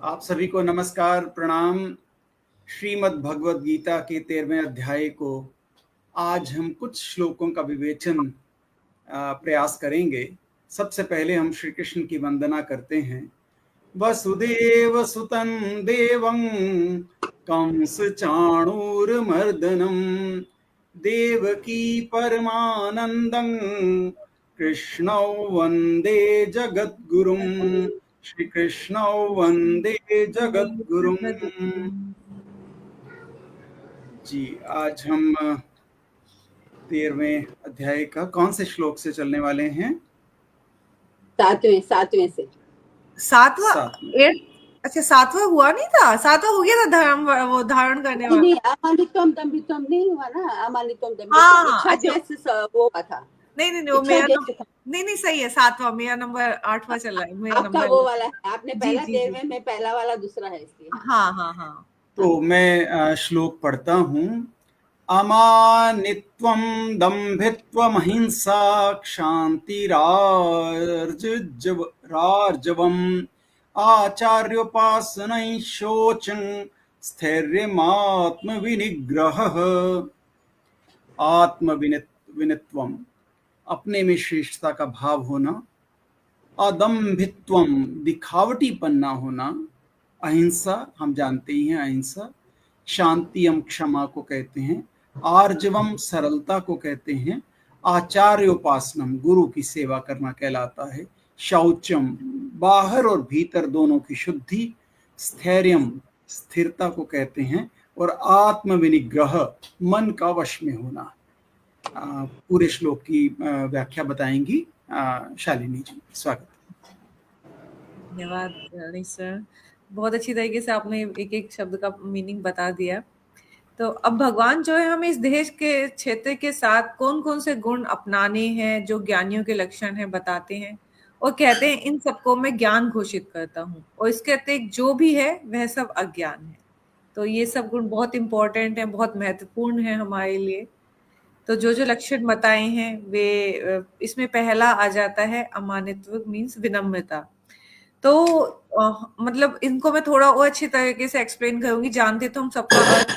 आप सभी को नमस्कार, प्रणाम। श्रीमद् भगवद गीता के 13वें अध्याय को आज हम कुछ श्लोकों का विवेचन प्रयास करेंगे। सबसे पहले हम श्री कृष्ण की वंदना करते हैं। वसुदेव सुतं देवं कंस चाणूरमर्दनं देवकी परमानंदं कृष्णौ वंदे जगद्गुरुं। श्री कृष्णौ वंदे जगद्गुरुं। जी, आज हम 13वें अध्याय का कौन से श्लोक से चलने वाले हैं? सातवें से। अच्छा, सातवां हुआ नहीं था? सातवां हो गया था धर्म, वो धारण करने वाला। नहीं, अमानित्वम दम्भित्वम नहीं हुआ ना। अमानित्वम दम्भित्वम हाँ, अच्छा, वो था। नहीं, वो मेरा नहीं सही है। सातवां, मेरा नंबर 8वां चल रहा है। मेरा आपका नंबर वो वाला है। आपने पहला 13वें में, जी। पहला वाला दूसरा है इसलिए। हाँ। तो मैं श्लोक पढ़ता हूँ। अमानित्वं दम्भित्वमहिंसा क्षान्तिरार्जवम् आचार्योपासनैः शौचं स्थैर्यमात्मविनिग्रहः। आत्मविनित्वम, अपने में श्रेष्ठता का भाव होना। अदम्भित्वम, दिखावटीपन ना होना। अहिंसा, हम जानते ही हैं अहिंसा। शांति हम क्षमा को कहते हैं। आर्जवम, सरलता को कहते हैं। आचार्योपासनम, गुरु की सेवा करना कहलाता है। शौचम, बाहर और भीतर दोनों की शुद्धि। स्थैर्यम, स्थिरता को कहते हैं। और आत्मविनिग्रह, मन का वश में होना। पूरे श्लोक की व्याख्या बताएंगी शालिनी जी। स्वागत। धन्यवाद सर, बहुत अच्छी तरीके से आपने एक एक शब्द का मीनिंग बता दिया। तो अब भगवान जो है हमें इस देश के क्षेत्र के साथ कौन कौन से गुण अपनाने हैं जो ज्ञानियों के लक्षण हैं बताते हैं, और कहते हैं इन सबको मैं ज्ञान घोषित करता हूँ, और इसके अतिरिक्त जो भी है वह सब अज्ञान है। तो ये सब गुण बहुत इंपॉर्टेंट है, बहुत महत्वपूर्ण है हमारे लिए। तो जो जो लक्षण बताए हैं वे, इसमें पहला आ जाता है अमानित्व, मीन्स विनम्रता। तो मतलब इनको मैं थोड़ा और अच्छी तरीके से एक्सप्लेन करूंगी। जानते तो हम सबका अर्थ,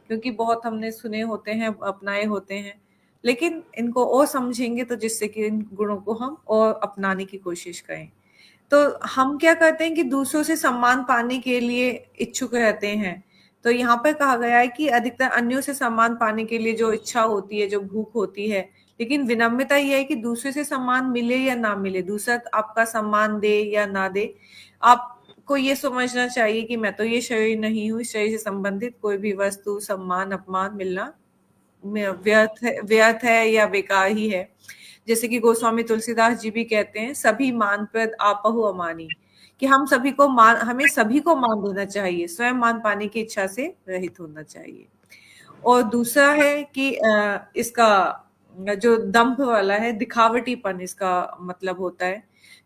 क्योंकि बहुत हमने सुने होते हैं, अपनाए होते हैं, लेकिन इनको और समझेंगे तो जिससे कि इन गुणों को हम और अपनाने की कोशिश करें। तो हम क्या करते हैं कि दूसरों से सम्मान पाने के लिए इच्छुक रहते हैं। तो यहाँ पर कहा गया है कि अधिकतर अन्यों से सम्मान पाने के लिए जो इच्छा होती है, जो भूख होती है, लेकिन विनम्रता यह है कि दूसरे से सम्मान मिले या ना मिले, दूसरा आपका सम्मान दे या ना दे, आपको ये समझना चाहिए कि मैं तो ये शरीर नहीं हूँ, इस शरीर से संबंधित कोई भी वस्तु, सम्मान, अपमान मिलना व्यर्थ है या बेकार ही है। जैसे कि गोस्वामी तुलसीदास जी भी कहते हैं, सभी मान प्रद आपहु अमानी, कि हमें सभी को मान देना चाहिए, स्वयं मान पाने की इच्छा से रहित होना चाहिए। और दूसरा है कि इसका जो दंभ वाला है, दिखावटीपन इसका मतलब होता है।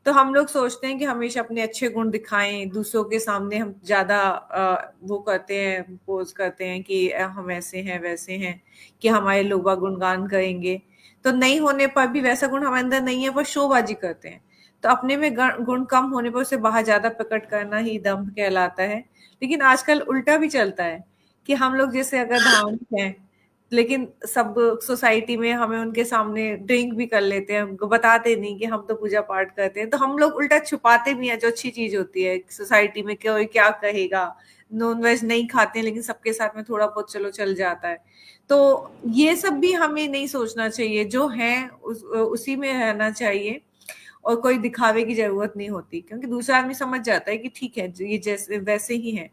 तो हम लोग सोचते हैं कि हमेशा अपने अच्छे गुण दिखाएं, दूसरों के सामने हम ज्यादा वो करते हैं, पोज करते हैं कि हम ऐसे हैं वैसे हैं, कि हमारे लोग गुणगान करेंगे। तो नहीं होने पर भी, वैसा गुण हमारे अंदर नहीं है पर शोबाजी करते हैं। तो अपने में गुण कम होने पर उसे बाहर ज्यादा प्रकट करना ही दंभ कहलाता है। लेकिन आजकल उल्टा भी चलता है कि हम लोग जैसे अगर धार्मिक हैं, लेकिन सब सोसाइटी में हमें उनके सामने ड्रिंक भी कर लेते हैं, बताते नहीं कि हम तो पूजा पाठ करते हैं। तो हम लोग उल्टा छुपाते भी हैं जो अच्छी चीज होती है सोसाइटी में, कोई क्या कहेगा। नॉन वेज नहीं खाते हैं, लेकिन सबके साथ में थोड़ा बहुत चलो चल जाता है। तो ये सब भी हमें नहीं सोचना चाहिए, जो है उसी में रहना चाहिए, और कोई दिखावे की जरूरत नहीं होती, क्योंकि दूसरा आदमी समझ जाता है कि ठीक है ये जैसे वैसे ही है।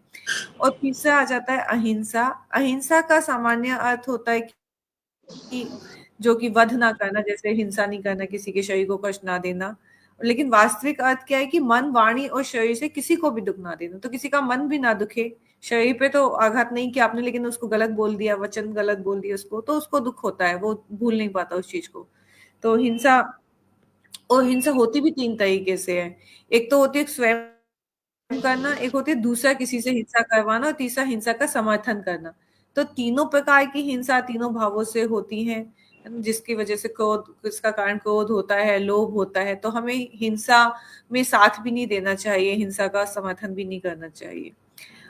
और तीसरा आ जाता है अहिंसा। अहिंसा का सामान्य अर्थ होता है कि जो कि वध ना करना, जैसे हिंसा नहीं करना, किसी के शरीर को कष्ट ना देना। लेकिन वास्तविक अर्थ क्या है कि मन, वाणी और शरीर से किसी को भी दुख ना देना। तो किसी का मन भी ना दुखे, शरीर पे तो आघात नहीं किया आपने, लेकिन उसको गलत बोल दिया, वचन गलत बोल दिया उसको, तो उसको दुख होता है, वो भूल नहीं पाता उस चीज को। तो हिंसा, और हिंसा होती भी 3 तरीके से है। एक तो होती है स्वयं करना, एक होती है दूसरा किसी से हिंसा करवाना, और तीसरा हिंसा का समर्थन करना। तो तीनों प्रकार की हिंसा तीनों भावों से होती है। जिसकी वजह से क्रोध, इसका कारण क्रोध होता है, लोभ होता है, तो हमें हिंसा में साथ भी नहीं देना चाहिए, हिंसा का समर्थन भी नहीं करना चाहिए।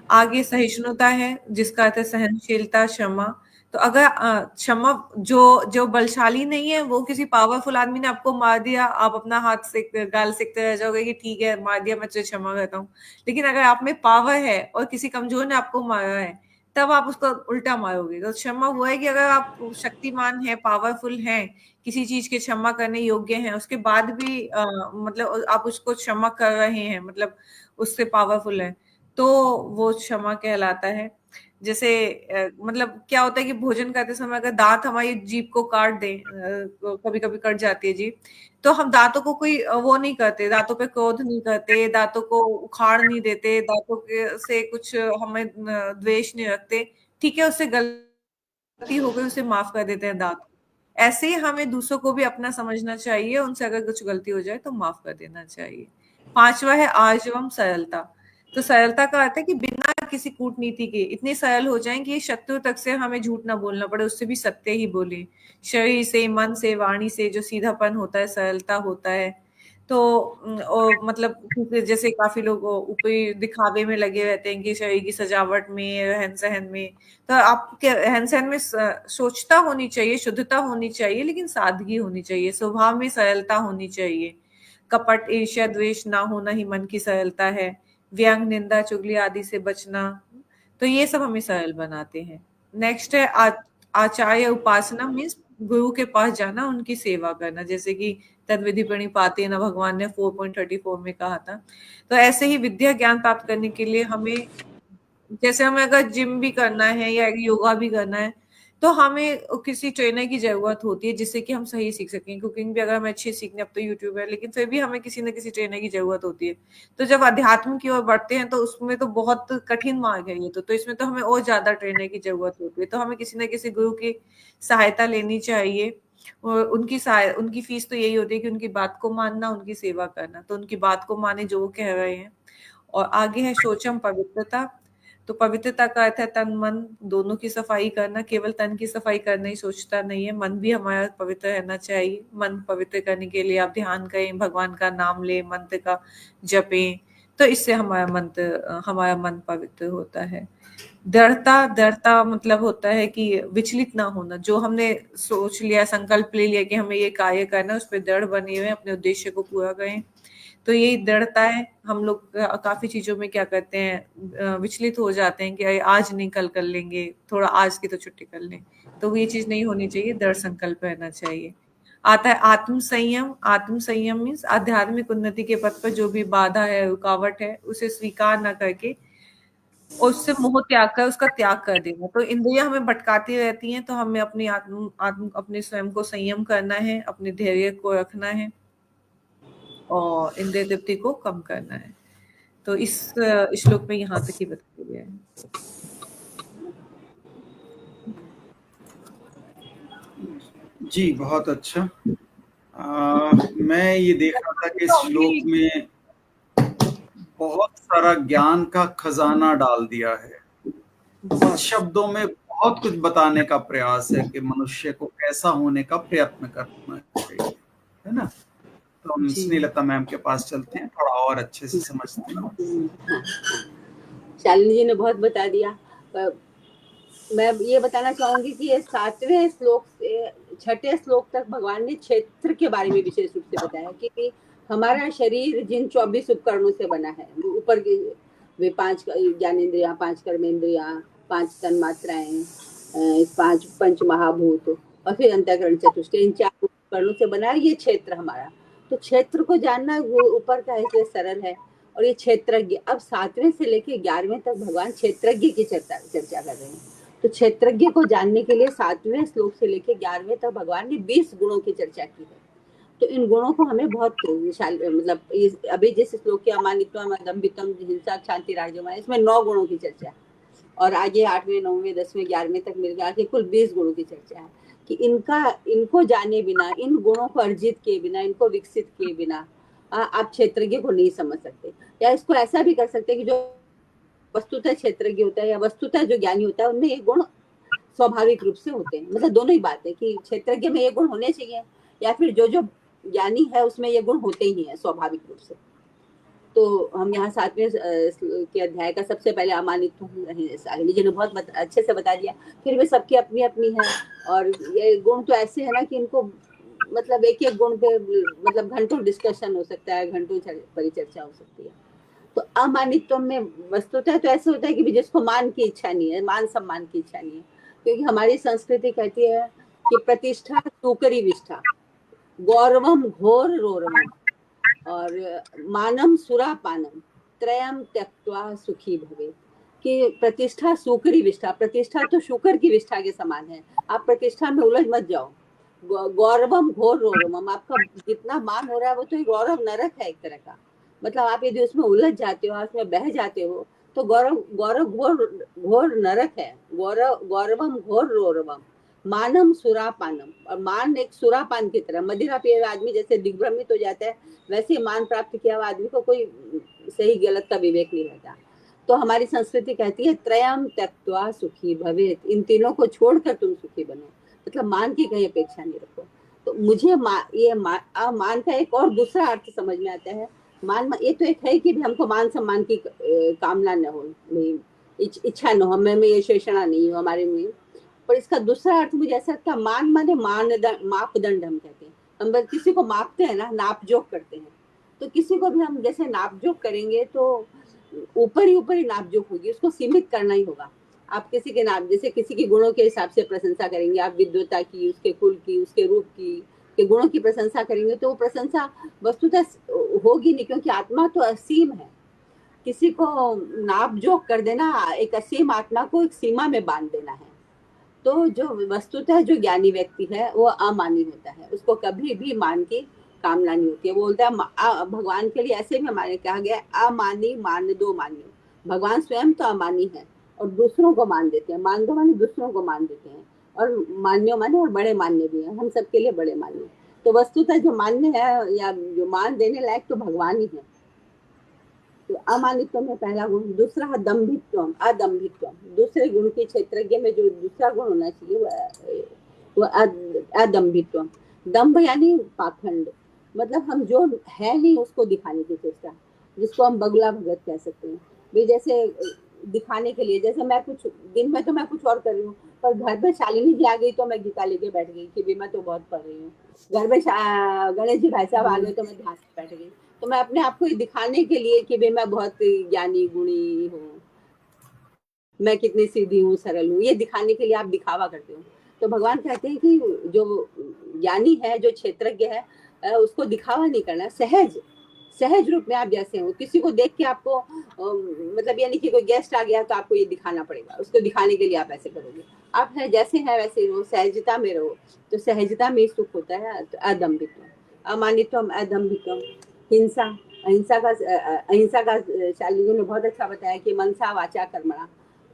आगे सहिष्णुता है, जिसका अर्थ है सहनशीलता, क्षमा। तो अगर क्षमा, जो जो बलशाली नहीं है, वो किसी पावरफुल आदमी ने आपको मार दिया, आप अपना हाथ से गाल सेकते रह जाओगे कि ठीक है मार दिया, मैं तुझे क्षमा करता हूँ। लेकिन अगर आप में पावर है और किसी कमजोर ने आपको मारा है, तब आप उसको उल्टा मारोगे। तो क्षमा हुआ है कि अगर आप शक्तिमान है, पावरफुल हैं, किसी चीज के क्षमा करने योग्य हैं, उसके बाद भी मतलब आप उसको क्षमा कर रहे हैं, मतलब उससे पावरफुल है, तो वो क्षमा कहलाता है। जैसे मतलब क्या होता है कि भोजन करते समय अगर दांत हमारी जीभ को काट दे, कभी कभी कट जाती है जीभ, तो हम दांतों को कोई वो नहीं करते, दांतों पे क्रोध नहीं करते, दांतों को उखाड़ नहीं देते, दांतों के से कुछ हमें द्वेष नहीं रखते। ठीक है, उससे गलती हो गई, उसे माफ कर देते हैं दांत। ऐसे ही हमें दूसरों को भी अपना समझना चाहिए, उनसे अगर कुछ गलती हो जाए तो माफ कर देना चाहिए। 5वां है आर्जवम, सरलता। तो सरलता का अर्थ है कि बिना किसी कूटनीति के इतने सरल हो जाएं कि शत्रु तक से हमें झूठ ना बोलना पड़े, उससे भी सत्य ही बोले। शरीर से, मन से, वाणी से जो सीधापन होता है, सरलता होता है। तो और मतलब जैसे काफी लोग ऊपरी दिखावे में लगे रहते हैं कि शरीर की सजावट में, रहन सहन में, तो आपके रहन सहन में सोचता होनी चाहिए, शुद्धता होनी चाहिए, लेकिन सादगी होनी चाहिए, स्वभाव में सरलता होनी चाहिए। कपट, ईर्ष्या, द्वेष ना होना ही मन की सरलता है। व्यंग, निंदा, चुगली आदि से बचना, तो ये सब हमें सरल बनाते हैं। नेक्स्ट है आचार्य उपासना, मीन्स गुरु के पास जाना, उनकी सेवा करना, जैसे कि तद विधि प्रणिपाते न भगवान ने 4.34 में कहा था। तो ऐसे ही विद्या ज्ञान प्राप्त करने के लिए हमें, जैसे हमें अगर जिम भी करना है या योगा भी करना है, तो हमें किसी ट्रेनर की जरूरत होती है जिससे कि हम सही सीख सकें। कुकिंग भी अगर हमें अच्छी सीखनी, अब तो यूट्यूब है, लेकिन फिर भी हमें किसी न किसी ट्रेनर की जरूरत होती है। तो जब अध्यात्म की ओर बढ़ते हैं तो उसमें तो बहुत कठिन मार्ग है ये, तो इसमें तो हमें और ज्यादा ट्रेनर की जरूरत होती है। तो हमें किसी न किसी गुरु की सहायता लेनी चाहिए। और उनकी फीस तो यही होती है कि उनकी बात को मानना, उनकी सेवा करना। तो उनकी बात को माने जो वो कह रहे हैं। और आगे है शोचम, पवित्रता। तो पवित्रता का अर्थ है तन मन दोनों की सफाई करना। केवल तन की सफाई करना ही सोचता नहीं है, मन भी हमारा पवित्र रहना चाहिए। मन पवित्र करने के लिए आप ध्यान करें, भगवान का नाम लें, मंत्र का जपें, तो इससे हमारा मन पवित्र होता है। दृढ़ता मतलब होता है कि विचलित ना होना। जो हमने सोच लिया, संकल्प ले लिया कि हमें ये कार्य करना है, उस पर दृढ़ बने हुए अपने उद्देश्य को पूरा करें। तो यही दृढ़ता है। हम लोग काफी चीजों में क्या करते हैं, विचलित हो जाते हैं कि आज नहीं कल कर लेंगे, थोड़ा आज की तो छुट्टी कर लें। तो ये चीज नहीं होनी चाहिए, दृढ़ संकल्प रहना चाहिए। आता है आत्म संयम। आत्म संयम मीन्स आध्यात्मिक उन्नति के पथ पर जो भी बाधा है, रुकावट है, उसे स्वीकार न करके और उससे मोह त्याग कर उसका त्याग कर देना। तो इंद्रियां हमें भटकाती रहती हैं, तो हमें अपनी अपने स्वयं को संयम करना है, अपने धैर्य को रखना है और इंद्रिय तृप्ति को कम करना है। तो इस श्लोक में यहाँ तक ही बताया गया है। जी बहुत अच्छा। मैं ये देख रहा था कि इस श्लोक में बहुत सारा ज्ञान का खजाना डाल दिया है। कुछ शब्दों में बहुत कुछ बताने का प्रयास है कि मनुष्य को कैसा होने का प्रयत्न करना चाहिए, है ना। तो हम स्नेहलता मैम के पास चलते हैं, थोड़ा और अच्छे से समझते हैं। शालिनी जी ने बहुत बता दिया। मैं ये बताना चाहूंगी कि ये 7वें श्लोक से 6ठे श्लोक तक भगवान ने क्षेत्र के बारे में विशेष रूप से बताया कि हमारा शरीर जिन 24 उपकरणों से बना है, ऊपर की वे 5 ज्ञानेंद्रियां, 5 कर्मेंद्रियां, 5 तन्मात्राएं, 5 पंच महाभूत और फिर अंतःकरण चतुष्टय, इन 4 उपकरणों से बना है ये क्षेत्र हमारा। तो क्षेत्र को जानना वो ऊपर का है, इसलिए सरल है। और ये क्षेत्रज्ञ, अब 7वें से लेके 11वें तक भगवान क्षेत्रज्ञ की चर्चा कर रहे हैं। तो क्षेत्रज्ञ को जानने के लिए 7वें श्लोक से लेके 11वें तक भगवान ने 20 गुणों की चर्चा की है। तो इन गुणों को हमें बहुत मतलब अभी जिस श्लोक के अमानित्वम, अदम्भित्वम, हिंसा, शांति, राजोमा, इसमें 9 गुणों की चर्चा है। और आगे 8वें, 9वें, 10वें, 11वें तक मिल गया कि कुल 20 गुणों की चर्चा है कि इनको जाने बिना, इन गुणों को अर्जित किए बिना, इनको विकसित किए बिना आप क्षेत्रज्ञ को नहीं समझ सकते। या इसको ऐसा भी कर सकते कि जो वस्तुतः क्षेत्रज्ञ होता है या वस्तुतः जो ज्ञानी होता है, उनमें ये गुण स्वाभाविक रूप से होते हैं। मतलब दोनों ही बात है कि क्षेत्रज्ञ में ये गुण होने चाहिए या फिर जो जो ज्ञानी है उसमें ये गुण होते ही हैं स्वाभाविक रूप से। तो हम यहाँ 7वें के अध्याय का सबसे पहले अमानित्व शालिनी जी ने बहुत अच्छे से बता दिया। फिर भी सबकी अपनी अपनी है, और ये गुण तो ऐसे है ना कि इनको मतलब एक एक गुण पे मतलब घंटों डिस्कशन हो सकता है, घंटों परिचर्चा हो सकती है। तो अमानित्व में वस्तुतः तो ऐसे होता है कि जिसको मान की इच्छा नहीं है, मान सम्मान की इच्छा नहीं है, क्योंकि हमारी संस्कृति कहती है कि प्रतिष्ठा सुकरी विष्ठा, गौरवम घोर रोरवम और मानम सुरापानम त्रयम त्यक्त्वा सुखी भवे। कि प्रतिष्ठा सुकरी विष्ठा, प्रतिष्ठा तो शुकर की विष्ठा के समान है, आप प्रतिष्ठा में उलझ मत जाओ। गौरवम घोर रोरवम, आपका जितना मान हो रहा है वो तो गौरव नरक है एक तरह का। मतलब आप यदि उसमें उलझ जाते हो, उसमें बह जाते हो, तो गौरव गौरव घोर घोर नरक है। गौरवम घोर रोरवम मानम सुरापानम, और मान एक सुरापान की तरह, मदिरा पिए हुए आदमी जैसे दिग्भ्रमित हो जाता है, वैसे मान प्राप्त किया हुआ आदमी को कोई सही गलत का विवेक नहीं रहता। तो हमारी संस्कृति कहती है त्रयम त्यक्त्वा सुखी भवेत, इन तीनों को छोड़कर तुम सुखी बनो। मतलब मान की कहीं अपेक्षा नहीं रखो। तो मुझे मान का एक और दूसरा अर्थ समझ में आता है। मान ये तो एक है कि हमको मान सम्मान की कामना न हो, इच्छा न हो, हमें में ये शेषणा नहीं हो हमारे में। पर इसका दूसरा अर्थ मुझे ऐसा लगता है, मान माने मापदंड हम कहते हैं। हम किसी को मापते हैं ना, नाप जोक करते हैं, तो किसी को भी हम जैसे नाप जोक करेंगे तो ऊपर ही नाप जोक होगी, उसको सीमित करना ही होगा। आप किसी के नाम, जैसे किसी के गुणों के हिसाब से प्रशंसा करेंगे, आप विद्वता की, उसके कुल की, उसके रूप की, के गुणों की प्रशंसा करेंगे, तो वो प्रशंसा वस्तुतः होगी नहीं, क्योंकि आत्मा तो असीम है। किसी को नाप जोक कर देना एक असीम आत्मा को एक सीमा में बांध देना है। तो जो वस्तुतः जो ज्ञानी व्यक्ति है वो अमानी होता है, उसको कभी भी मान की कामना नहीं होती है। वो बोलता है भगवान के लिए ऐसे भी हमारे कहा गया अमानी मान दो मान्यो। भगवान स्वयं तो अमानी है और दूसरों को मान देते हैं। मान दो माने दूसरों को मान देते हैं, और मान्यो माने और बड़े मान्य भी है, हम सबके लिए बड़े मान्य। तो वस्तुतः जो मान्य है या जो मान देने लायक तो भगवान ही है। तो अमानित्व में पहला गुण। दूसरा है दम्भित्व, अदम्भित्व। दूसरे गुण के क्षेत्रज्ञ में जो दूसरा गुण होना चाहिए वो अदम्भित्व। दम्भ यानी पाखंड, मतलब हम जो है नहीं उसको दिखाने की चेष्टा, जिसको हम बगला भगत कह सकते हैं। भी जैसे दिखाने के लिए, जैसे मैं कुछ दिन में तो मैं कुछ और कर रही हूँ, पर घर में शालिनी जी आ गई तो मैं गीता लेके बैठ गई कि भी मैं तो बहुत पढ़ रही हूँ। घर में गणेश जी भाई साहब आ गए तो मैं ध्यान में बैठ गई। तो मैं अपने आप को दिखाने के लिए कि मैं बहुत ज्ञानी गुणी हूँ, मैं कितनी सीधी हूँ, सरल हूँ, ये दिखाने के लिए आप दिखावा करते हो। तो भगवान कहते हैं कि जो ज्ञानी है, जो क्षेत्रज्ञ है, उसको दिखावा नहीं करना, सहज रूप में आप जैसे हो। किसी को देख के आपको मतलब ये नहीं कि कोई गेस्ट आ गया तो आपको ये दिखाना पड़ेगा, उसको दिखाने के लिए आप ऐसे करोगे। आप है जैसे है वैसे रहो, सहजता में रहो। तो सहजता में सुख होता है। अदम्भित्व, अमानित्व, अदम्भित्व। हिंसा, अहिंसा का शालिनी ने बहुत अच्छा बताया कि मनसा वाचा कर्मणा,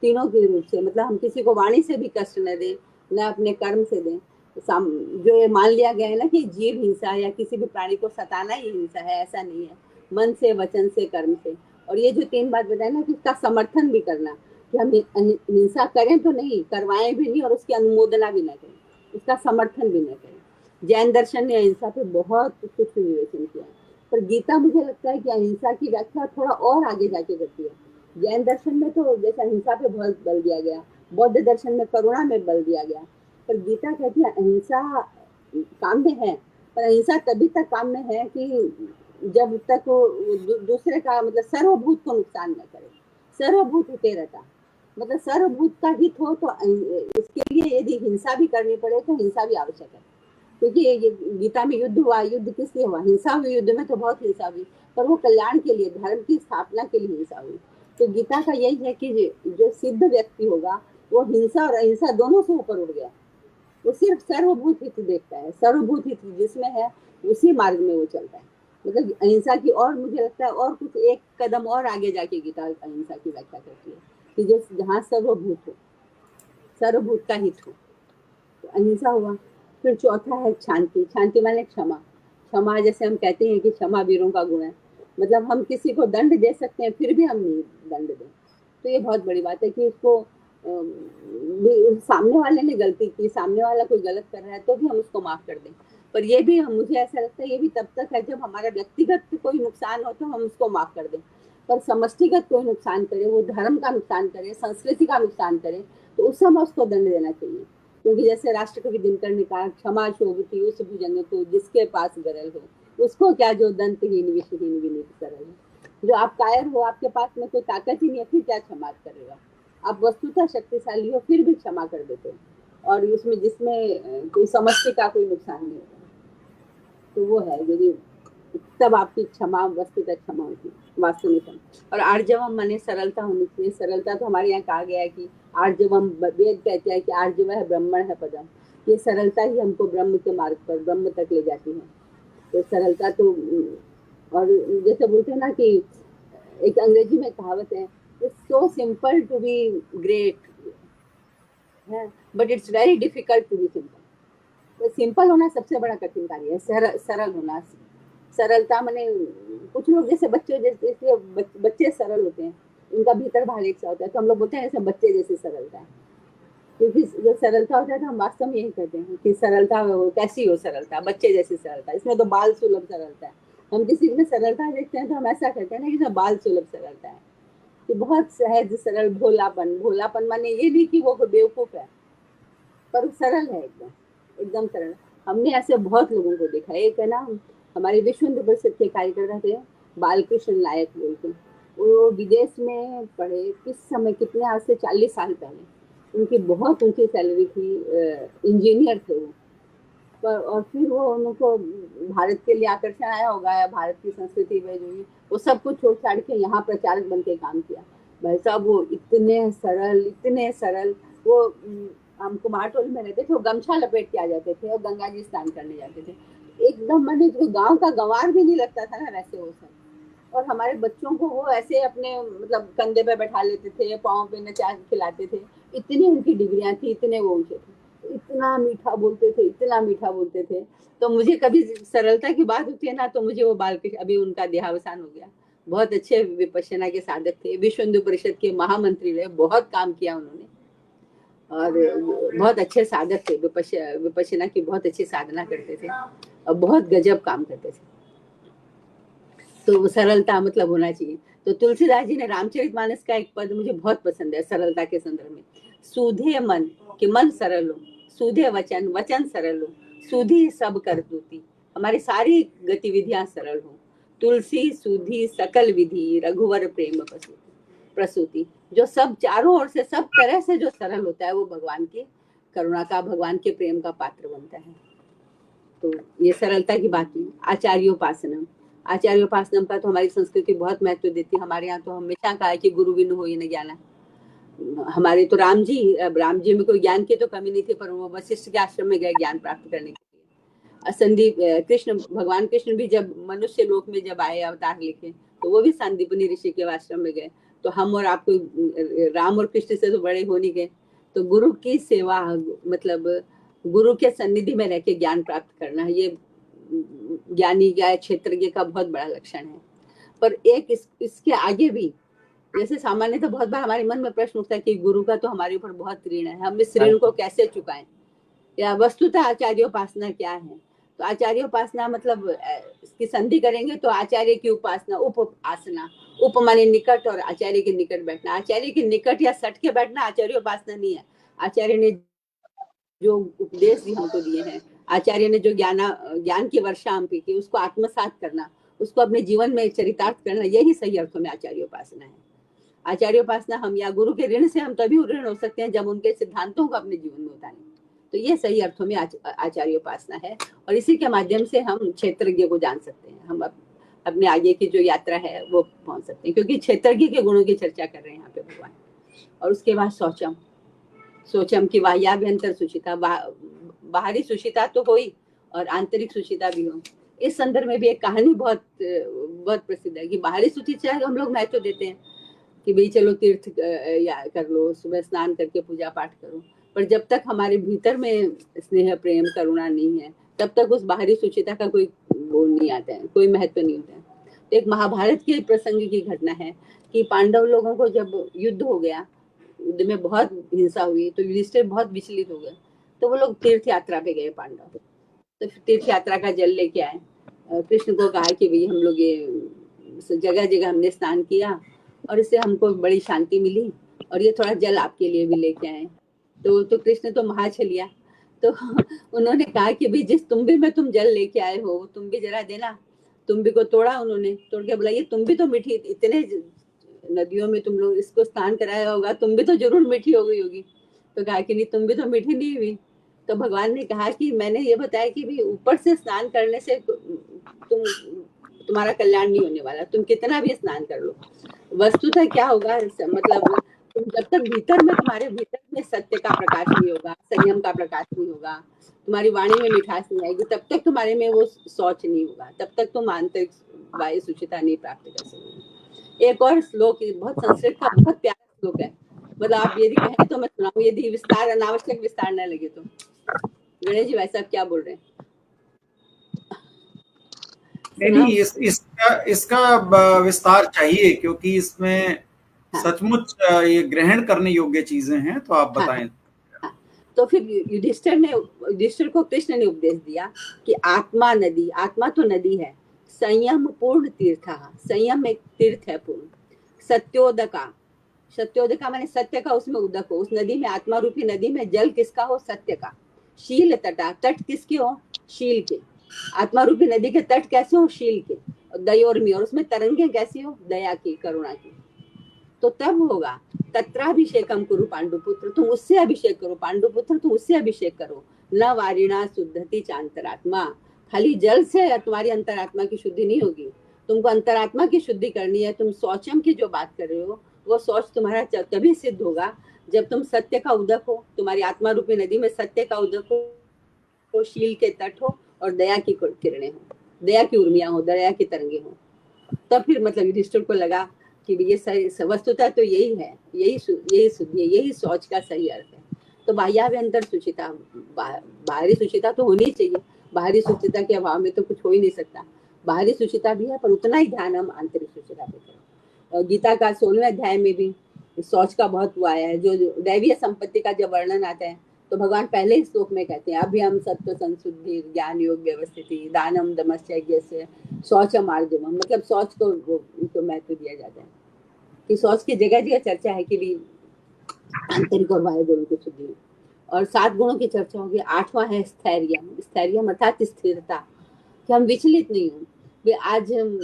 तीनों के रूप से। मतलब हम किसी को वाणी से भी कष्ट न दें, न अपने कर्म से दें। जो ये मान लिया गया है ना कि जीव हिंसा या किसी भी प्राणी को सताना ही हिंसा है, ऐसा नहीं है। मन से, वचन से, कर्म से। और ये जो 3 बात बताए ना कि इसका समर्थन भी करना, कि हम हिंसा करें तो नहीं, करवाएं भी नहीं, और उसकी अनुमोदना भी न करें, उसका समर्थन भी न करें। जैन दर्शन ने अहिंसा पे बहुत सूक्ष्म विवेचन किया है, पर गीता मुझे लगता है कि अहिंसा की व्याख्या थोड़ा और आगे जाके करती है। जैन दर्शन में तो जैसे अहिंसा पे बहुत बल दिया गया, बौद्ध दर्शन में करुणा में बल दिया गया, पर गीता कहती है अहिंसा काम में है, पर अहिंसा तभी तक काम में है कि जब तक वो दूसरे का मतलब सर्वभूत को नुकसान न करे। सर्वभूत हिते रहता, मतलब सर्वभूत का हित हो, तो इसके लिए यदि हिंसा भी करनी पड़े तो हिंसा भी आवश्यक है। क्योंकि ये गीता में युद्ध हुआ, युद्ध किस लिए हुआ? हिंसा हुई, युद्ध में तो बहुत हिंसा हुई, पर वो कल्याण के लिए, धर्म की स्थापना के लिए हिंसा हुई। तो गीता का यही है कि जो सिद्ध व्यक्ति होगा वो हिंसा और अहिंसा दोनों से ऊपर उठ गया। वो सिर्फ सर्वभूत हित देखता है, सर्वभूत हित जिसमें है उसी मार्ग में वो चलता है। मतलब अहिंसा की, और मुझे लगता है और कुछ एक कदम और आगे जाके गीता अहिंसा की व्याख्या करती है कि जो जहाँ सर्वभूत हो, सर्वभूत का हित हो, तो अहिंसा हुआ। फिर चौथा है शांति। शांति माने क्षमा। क्षमा जैसे हम कहते हैं कि क्षमा वीरों का गुण है, मतलब हम किसी को दंड दे सकते हैं फिर भी हम नहीं दंड दें, तो ये बहुत बड़ी बात है कि उसको सामने वाले ने गलती की, सामने वाला कोई गलत कर रहा है तो भी हम उसको माफ कर दें। पर ये भी मुझे ऐसा लगता है ये भी तब तक है जब हमारा व्यक्तिगत कोई नुकसान हो तो हम उसको माफ कर दें, पर समष्टिगत कोई नुकसान करे, वो धर्म का नुकसान करे, संस्कृति का नुकसान करे, तो उस समय उसको दंड देना चाहिए। क्योंकि जैसे राष्ट्रकवि दिनकर ने कहा, क्षमा शोभती उस भुजंग को जिसके पास गरल हो, उसको क्या जो दंतहीन विषहीन विनीत सरल है। जो आप कायर हो, आपके पास में कोई ताकत ही नहीं है, फिर क्या क्षमा करेगा। आप वस्तुतः शक्तिशाली हो फिर भी क्षमा कर देते हो, और उसमें जिसमें कोई समष्टि का कोई नुकसान नहीं होता, तो वो है यदि तब आपकी क्षमा वस्तुतः क्षमा होती है, वास्तव में क्षमा। और आर्जवम माने सरलता होनी चाहिए। सरलता तो हमारे यहाँ कहा गया है कि आर्जवम, वेद कहते हैं कि आर्जव है ब्राह्मण है पदम, ये सरलता ही हमको ब्रह्म के मार्ग पर, ब्रह्म तक ले जाती है। तो सरलता तो, और जैसे बोलते हैं ना कि एक अंग्रेजी में कहावत है, it's so simple to be great, but it's very difficult to be simple. तो सिंपल होना सबसे बड़ा कठिन कार्य है, सरल होना। सरलता माने कुछ लोग जैसे बच्चे सरल होते हैं, उनका भीतर बाहर एक सा होता है, तो हम लोग बोलते हैं जैसे बच्चे जैसे सरलता है। क्योंकि जो सरलता होता है तो हम वास्तव में यही कहते हैं कि सरलता कैसी हो, सरलता बच्चे जैसी सरलता, इसमें तो बाल सुलभ सरलता है। हम किसी में सरलता देखते हैं तो हम ऐसा कहते हैं ना कि इसमें बाल सुलभ सरलता है, कि बहुत सहज सरल भोलापन। भोलापन माने ये नहीं कि वो बेवकूफ है, पर सरल है, एकदम एकदम सरल। हमने ऐसे बहुत लोगों को देखा। एक है ना हमारे विश्व हिंदू परिषद के कार्यकर्ता थे बालकृष्ण नायक बोल के, वो विदेश में पढ़े, किस समय, कितने आज से 40 साल पहले, उनकी बहुत ऊंची सैलरी थी, इंजीनियर थे वो। पर और फिर वो उनको भारत के लिए आकर्षण आया होगा, भारत की संस्कृति में जो वो सब कुछ छोड़ छाड़ के यहाँ प्रचारक बन के काम किया। भाई साहब वो इतने सरल, वो हम कुमारटोल में रहते थे, वो गमछा लपेट के आ जाते थे और गंगा जी स्नान करने जाते थे, एकदम मैंने जो गांव का गंवार भी नहीं लगता था ना वैसे वो सब। और हमारे बच्चों को वो ऐसे अपने मतलब कंधे पे बैठा लेते थे, पाँव पे नचा खिलाते थे, इतनी उनकी डिग्रियां थी, इतने वो ऊंचे थे, इतना मीठा बोलते थे, इतना मीठा बोलते थे। तो मुझे कभी सरलता की बात होती है ना तो मुझे वो बालकृष्ण, अभी उनका देहावसान हो गया, बहुत अच्छे विपश्यना के साधक थे, विश्व हिंदू परिषद के महामंत्री रहे, बहुत काम किया उन्होंने, और बहुत अच्छे साधक थे, विपश्यना की बहुत अच्छी साधना करते थे और बहुत गजब काम करते थे। तो सरलता मतलब होना चाहिए। तो तुलसीदास जी ने रामचरितमानस का एक पद मुझे बहुत पसंद है सरलता के संदर्भ में, सूधे मन, कि मन सरल हो, सूधे वचन, वचन सरल हो, सूधी सब करतूती, हमारी सारी गतिविधियां सरल हो। तुलसी सूधी सकल विधि, रघुवर प्रेम प्रसूति, जो सब चारों ओर से सब तरह से जो सरल होता है वो भगवान की करुणा का, भगवान के प्रेम का पात्र बनता है। तो ये सरलता की बात हुई। आचार्योपासनम, आचार्योपासनम का तो हमारी संस्कृति बहुत महत्व देती है। हमारे यहाँ तो हमेशा कहा है कि गुरु बिनु होय न ज्ञान। हमारे तो राम जी में कोई ज्ञान की तो कमी नहीं थी, पर वो वशिष्ठ के आश्रम में गए ज्ञान प्राप्त करने के लिए। संदीप कृष्ण, भगवान कृष्ण भी जब मनुष्य लोक में जब आए अवतार लेके, तो वो भी संदीपनी ऋषि के आश्रम में गए। तो हम और आप कोई राम और कृष्ण से तो बड़े हो नहीं गए। तो गुरु की सेवा मतलब गुरु के सन्निधि में रह के ज्ञान प्राप्त करना, ये ज्ञानी या क्षेत्रज्ञ का बहुत बड़ा लक्षण है। पर एक इसके आगे भी, जैसे सामान्य तो बहुत बार हमारे मन में प्रश्न उठता है कि गुरु का तो हमारे ऊपर बहुत ऋण है, हम इस ऋण को कैसे चुकाएं, या वस्तुतः आचार्योपासना क्या है। तो आचार्योपासना मतलब इसकी संधि करेंगे तो आचार्य की उपासना, उपासना, उप माने निकट और आचार्य के निकट बैठना। आचार्य के निकट या सट के बैठना आचार्योपासना नहीं है। आचार्य ने जो उपदेश भी हमको दिए हैं, आचार्य ने जो ज्ञान की वर्षा हम की, उसको आत्मसात करना, उसको अपने जीवन में चरितार्थ करना, यही सही अर्थों में आचार्योपासना है। आचार्योपासना हम या गुरु के ऋण से हम तभी ऋण हो सकते हैं जब उनके सिद्धांतों को अपने जीवन में उतारें। तो ये सही अर्थों में आचार्योपासना है, और इसी के माध्यम से हम क्षेत्रज्ञ को जान सकते हैं, हम अपने आगे की जो यात्रा है वो पहुंच सकते हैं, क्योंकि क्षेत्रज्ञ के गुणों की चर्चा कर रहे हैं यहाँ पे भगवान। और उसके बाद शौचम, सोचम की वाह्याभ्यंतर सुचिता, बाहरी सुचिता तो हुई और आंतरिक सुचिता भी हो। इस संदर्भ में भी एक कहानी बहुत बहुत प्रसिद्ध है कि बाहरी सुचिता हम लोग महत्व देते हैं कि भाई चलो तीर्थ या कर लो, सुबह स्नान करके पूजा पाठ करो, पर जब तक हमारे भीतर में स्नेह प्रेम करुणा नहीं है तब तक उस बाहरी सुचिता का कोई वो नहीं आता है, कोई महत्व नहीं होता है। तो एक महाभारत के प्रसंग की घटना है कि पांडव लोगों को जब युद्ध हो गया, युद्ध में बहुत हिंसा हुई, तो युधिष्ठिर बहुत विचलित हो गए। तो वो लोग तीर्थ यात्रा पे गए पांडव, तो तीर्थ यात्रा का जल लेके आए। कृष्ण को कहा कि भाई हम लोग ये जगह जगह हमने स्नान किया और इससे हमको बड़ी शांति मिली, और ये थोड़ा जल आपके लिए भी लेके आए। तो कृष्ण तो महाछलिया, तो उन्होंने कहा कि भाई जिस तुम्बे में तुम जल लेके आए हो तुम भी जरा देना। तुम्बे को तोड़ा, उन्होंने तोड़ के बोला ये तुम भी तो मीठी, इतने नदियों में तुम लोग इसको स्नान कराया होगा, तुम भी तो जरूर मीठी हो गई होगी। तो कहा कि नहीं तुम भी तो मीठी नहीं हुई। तो भगवान ने कहा कि मैंने ये बताया कि भी ऊपर से स्नान करने से तुम्हारा कल्याण नहीं होने वाला, तुम कितना भी स्नान कर लो। वस्तुतः क्या होगा, मतलब तुम जब तक भीतर में, तुम्हारे भीतर में सत्य का प्रकाश नहीं होगा, संयम का प्रकाश नहीं होगा, तुम्हारी वाणी में मिठास नहीं आएगी, तब तक तुम्हारे में वो शौच नहीं होगा, तब तक तुम आंतरिक वायु शुचिता नहीं प्राप्त कर सकोगे। एक और श्लोक, बहुत संस्कृत का बहुत प्यारा श्लोक है, मतलब आप यदि कहें तो मैं सुनाऊं, यदि विस्तार अनावश्यक विस्तार न लगे तो। गणेश जी भाई साहब क्या बोल रहे हैं? नहीं, इसका विस्तार चाहिए, क्योंकि इसमें सचमुच ये ग्रहण करने योग्य चीजें हैं, तो आप बताएं। तो फिर युधिष्ठिर को कृष्ण ने उपदेश दिया कि आत्मा नदी, आत्मा तो नदी है, संयम पूर्ण तीर्थ, संयम एक तीर्थ है पूर्ण। सत्योदका, सत्योदका माने सत्य का उसमें उदक हो, उस नदी में, आत्मा रूपी नदी में जल किसका हो? सत्य का। शील तटा, तट किसके हो? शील के। आत्मा रूपी नदी के तट कैसे हो? शील के। दयोर्मी, और उसमें तरंगे कैसी हो? दया की, करुणा की। तो तब होगा तत्राभिषेकम कुरु पांडुपुत्र, तुम उससे अभिषेक करो, पांडुपुत्र तुम उससे अभिषेक करो। न वारिणा शुद्धति चांतरात्मा, खाली जल से तुम्हारी अंतरात्मा की शुद्धि नहीं होगी, तुमको अंतरात्मा की शुद्धि करनी है। तुम शौचम की जो बात कर रहे हो, वो शौच तुम्हारा तभी सिद्ध होगा जब तुम सत्य का उदक हो, तुम्हारी आत्मा रूपी नदी में सत्य का उदक हो, शील के तट हो, और दया की किरणें हो, दया की उर्मियां हो, दया की तरंगे हो। तब फिर मतलब युधिष्ठिर को लगा कि ये सही वस्तुता तो यही है, यही शुद्धि है, यही शौच का सही अर्थ है। तो बाह्याभ्यंतर शुचिता, बाहरी शुचिता तो होनी चाहिए, बाहरी शुचिता के अभाव में तो कुछ हो ही नहीं सकता। बाहरी शुचिता भी है, पर उतना ही ध्यान हम आंतरिक शुचिता पे करें। और गीता का 16वें अध्याय में भी शौच का बहुत हुआ है, जो दैवीय संपत्ति का जब वर्णन आता है तो भगवान पहले ही श्लोक में कहते हैं अभ्यम सत्व संशुद्धि ज्ञान योग व्यवस्थिति दानम दमश्चर्य शौचम आर्जवम, मतलब शौच को महत्व दिया जाता है कि शौच की जगह जगह चर्चा है कि भी आंतरिक और बाह्य गुणों की शुद्धि। और 7 गुणों की चर्चा होगी। 8वां है स्थैर्यम, स्थैर्यम अर्थात स्थिरता, कि हम विचलित नहीं हो। आज हम